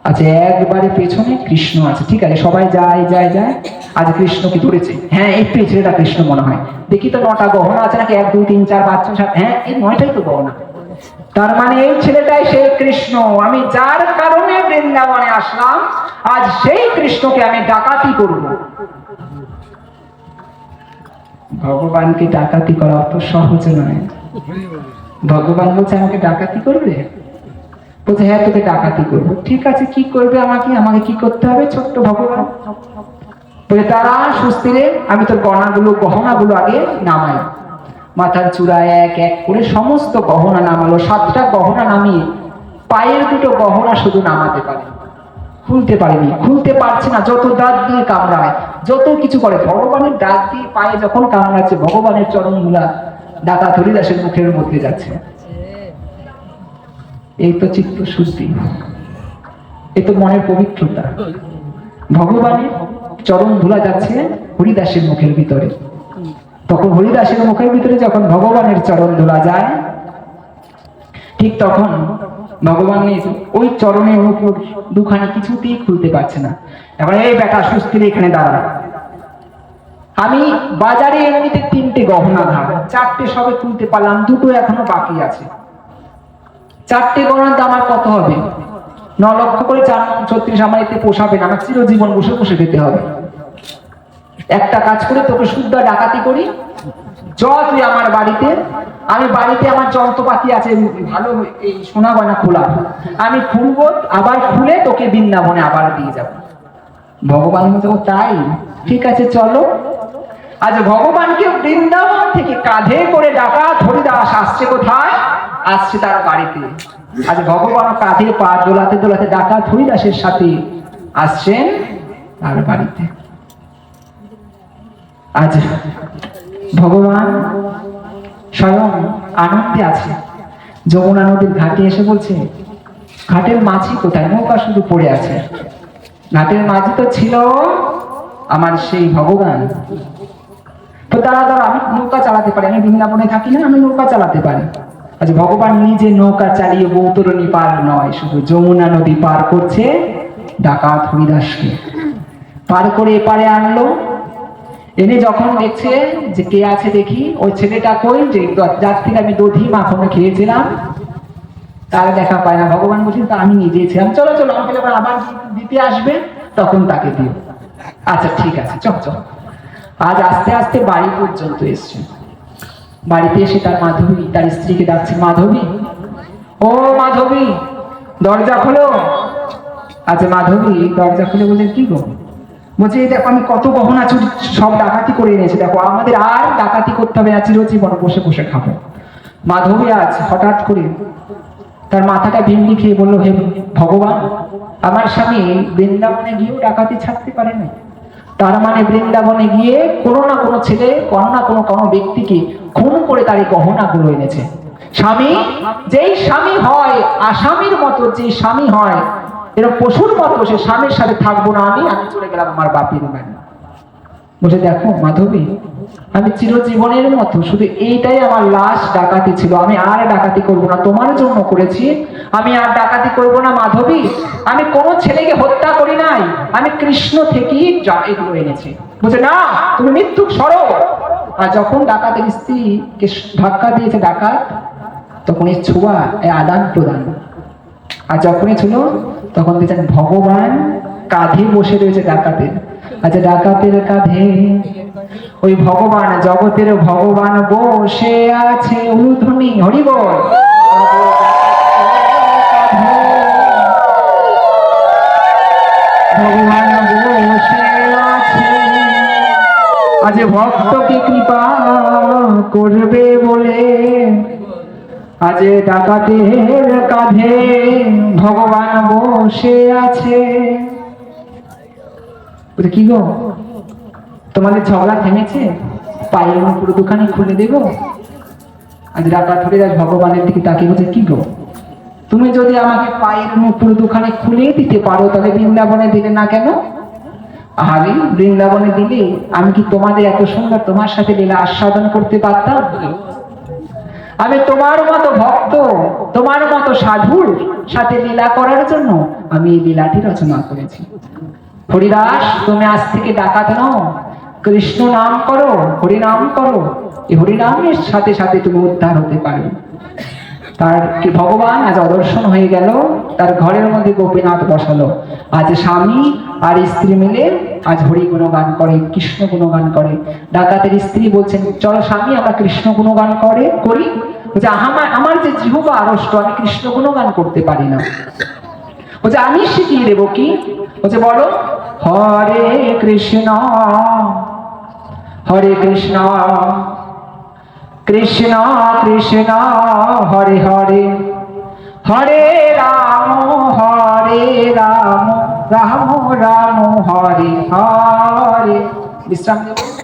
আচ্ছা, একবারে পেছনে কৃষ্ণ আছে, ঠিক আছে, সবাই যায়। আজ কৃষ্ণকে ধরেছে। হ্যাঁ একটু এই ছেলেটা কৃষ্ণ মনে হয়। দেখি তো 9টা গহনা আছে নাকি, 1 2 3 4 5 6 7, হ্যাঁ এই 9টাই তো গহনা। তার মানে এই ছেলেটাই সেই কৃষ্ণ। আমি যার কারণে বৃন্দাবনে আসলাম, আজ সেই কৃষ্ণকে আমি ডাকাতি করব। ভগবানকে ডাকাতি করা অত সহজ নয়। ভগবান বলছে আমাকে ডাকাতি করবে? বলছে হ্যাঁ তোকে ডাকাতি করবো। ঠিক আছে, কি করবে? আমাকে কি করতে হবে? ছোট্ট ভগবান বলে তারা সুস্থিরে আমি তোর গহনাগুলো আগে নামাই। মাথার চূড়ায় এক এক করে সমস্ত গহনা নামালো। 7টা গহনা নামিয়ে পায়ের 2টো গহনা শুধু নামাতে পারে, খুলতে পারেনি, খুলতে পারছে না। যত দাঁত দিয়ে কামড়ায়, যত কিছু করে, ভগবানের দাঁত দিয়ে পায়ে যখন কামড়াচ্ছে, ভগবানের চরণগুলা ডাকাত হরিদাসের মুখের মধ্যে যাচ্ছে। এই তো চিত্ত শুদ্ধি, এই তো মনের পবিত্রতা। ভগবানের চরণ ধুলা যাচ্ছে হরিদাসের মুখের ভিতরে। তখন হরিদাসের মুখের ভিতরে যখন ভগবানের চরণ ধুলা যায়, ঠিক তখন ভগবানের ওই চরণের উপর 2খানি কিছুতেই খুলতে পারছে না। এখন এই বেটা সুস্থির এখানে দাঁড়া। আমি বাজারে এমনিতে 3টে গহনা ধার, 4টে সবে খুলতে পারলাম, 2টো এখনো বাকি আছে। 4টে গহনার দাম আর কত হবে? 9 লক্ষ করে 4 36, আমার এতে পোষাবে না। আমার চিরজীবন বসে বসে খেতে হবে। একটা কাজ করে তোকে শুদ্ধ ডাকাতি করি, তুই আমার বাড়িতে, আমি বাড়িতে আমার যন্ত্রপাতি আছে ভালো, এই সোনা গয়না খোলা, আমি খুলবো, আবার খুলে তোকে বৃন্দাবনে আবার দিয়ে যাব। ভগবান বলছে তাই, ঠিক আছে চলো। আজ ভগবানকে বৃন্দাবন থেকে কাঁধে করে ডাকাত হরিদাস আসছে। কোথায় আসছে? তার বাড়িতে। আজ ভগবান কাঁধে পা দোলাতে দোলাতে ডাকাত হরিদাসের সাথে আসছেন তার বাড়িতে। আজ ভগবান স্বয়ং আনন্দে আছে। যমুনা নদীর ঘাটে এসে বলছে ঘাটের মাঝি কোথায়? নৌকা শুধু পড়ে আছে। ঘাটের মাঝি তো ছিল আমার সেই ভগবান। তো দাঁড়া, আমি নৌকা চালাতে পারি, আমি বৃন্দাবনে থাকি না, আমি নৌকা চালাতে পারি। আজ ভগবান নিজে নৌকা চালিয়ে বৌতরণী পার নয়, শুধু যমুনা নদী পার করছে ডাকাত হরিদাসকে। পার করে এপারে আনলো, এনে যখন দেখছে যে কে আছে দেখি, ওই ছেলেটা কই, যে যার থেকে আমি দধি মাখনে খেয়েছিলাম তার দেখা পায় না। ভগবান বলছেন তো আমি নিজেই ছিলাম, চলো চলো আমাকে যখন আবার দিতে আসবে তখন তাকে দিও। আচ্ছা ঠিক আছে, চল চল। আজ আস্তে আস্তে বাড়ি পর্যন্ত এসছে। বাড়িতে এসে তার মাধবী তার স্ত্রীকে ডাকছে, মাধবী, ও মাধবী দরজা খোলো। আচ্ছা মাধবী দরজা খুলে বললেন, কি গো? বলছে এই দেখো আমি কত গহনা চুরি সব ডাকাতি করে এনেছি, দেখো আমাদের আর ডাকাতি করতে হবে না, চিরজীবন বসে বসে খাবো। মাধবী আজ হঠাৎ করে তার মাথাটা ভেঙে খেয়ে বললো, হে ভগবান, আমার স্বামী বৃন্দাবনে গিয়েও ডাকাতি ছাড়তে পারে না, তার মানে বৃন্দাবনে গিয়ে কোনো না কোনো ছেলে কোনো না কোনো ব্যক্তিকে খুন করে তার এই গহনাগুলো এনেছে। স্বামী যেই স্বামী হয় আসামির মতো, যে স্বামী হয় এরকম পশুর মতো, সে স্বামীর সাথে থাকবো না, আমি চলে গেলাম আমার বাপের বাড়ি। বলে দেখো মাধবী, আমি চিরজীবনের মতো শুধু এইটাই আমার লাস্ট ডাকাতি ছিল, আমি আর ডাকাতি করবো না, তোমার জন্য করেছি, আমি আর ডাকাতি করবো না মাধবী। আমি কোনো ছেলেকে হত্যা করি নাই, আমি কৃষ্ণ থেকেই এগুলো এনেছি। বলছে না তুমি মৃত্যুক সরো। আর যখন ডাকাতের স্ত্রীকে ধাক্কা দিয়েছে ডাকাত, তখন এই ছোঁয়া, এই আদান প্রদান। আর যখনই ছিল তখন দেখছেন ভগবান কাঁধে বসে রয়েছে ডাকাতের। আচ্ছা ডাকাতের কাঁধে ওই ভগবান, জগতের ভগবান বসে আছে, উলুধ্বনি হরি বল। ভগবান বসে আছে, আজ ভক্তকে কৃপা করবে বলে, আজ ডাকাতের কাঁধে ভগবান বসে আছে। কি গো তোমাদের ঝগড়া থেমেছে? পায়ের পুরো দোকানে খুলে দেবো। আজ ডাকাত হরিদাস ভগবানের দিকে তাকিয়ে বলছে, কি গো তুমি যদি আমাকে পায়ের পুরো দোকানে খুলে দিতে পারো তাহলে বৃন্দাবনে দিলে না কেন? আরে বৃন্দাবনে দিলে আমি কি তোমাদের এত সুন্দর তোমার সাথে লীলা আস্বাদন করতে পারতাম? আমি তোমার মতো ভক্ত, তোমার মতো সাধুর সাথে লীলা করার জন্য আমি এই লীলাটি রচনা করেছি। হরিদাস তুমি আজ থেকে ডাকাত নও, কৃষ্ণ নাম করো, হরি নাম করো, এই হরিনামের সাথে সাথে তুমি উদ্ধার হতে পারবে। তার কি ভগবান আজ অদর্শন হয়ে গেল, তার ঘরের মধ্যে গোপীনাথ বসালো। আজ স্বামী আর স্ত্রী মিলে আজ হরি গুণগান করে, কৃষ্ণ গুণগান করে। ডাকাতের স্ত্রী বলছেন, চলো স্বামী আমরা কৃষ্ণ গুণগান করি। বলছে আমার যে জিহ্বা আড়ষ্ট, আমি কৃষ্ণ গুণগান করতে পারি না। বলছে আমি শিখিয়ে দেবো কি? বলছে বলো, হরে কৃষ্ণ হরে কৃষ্ণ কৃষ্ণ কৃষ্ণ হরে হরে, হরে রাম রাম রাম হরে হরে। বিশ্রাম দেব।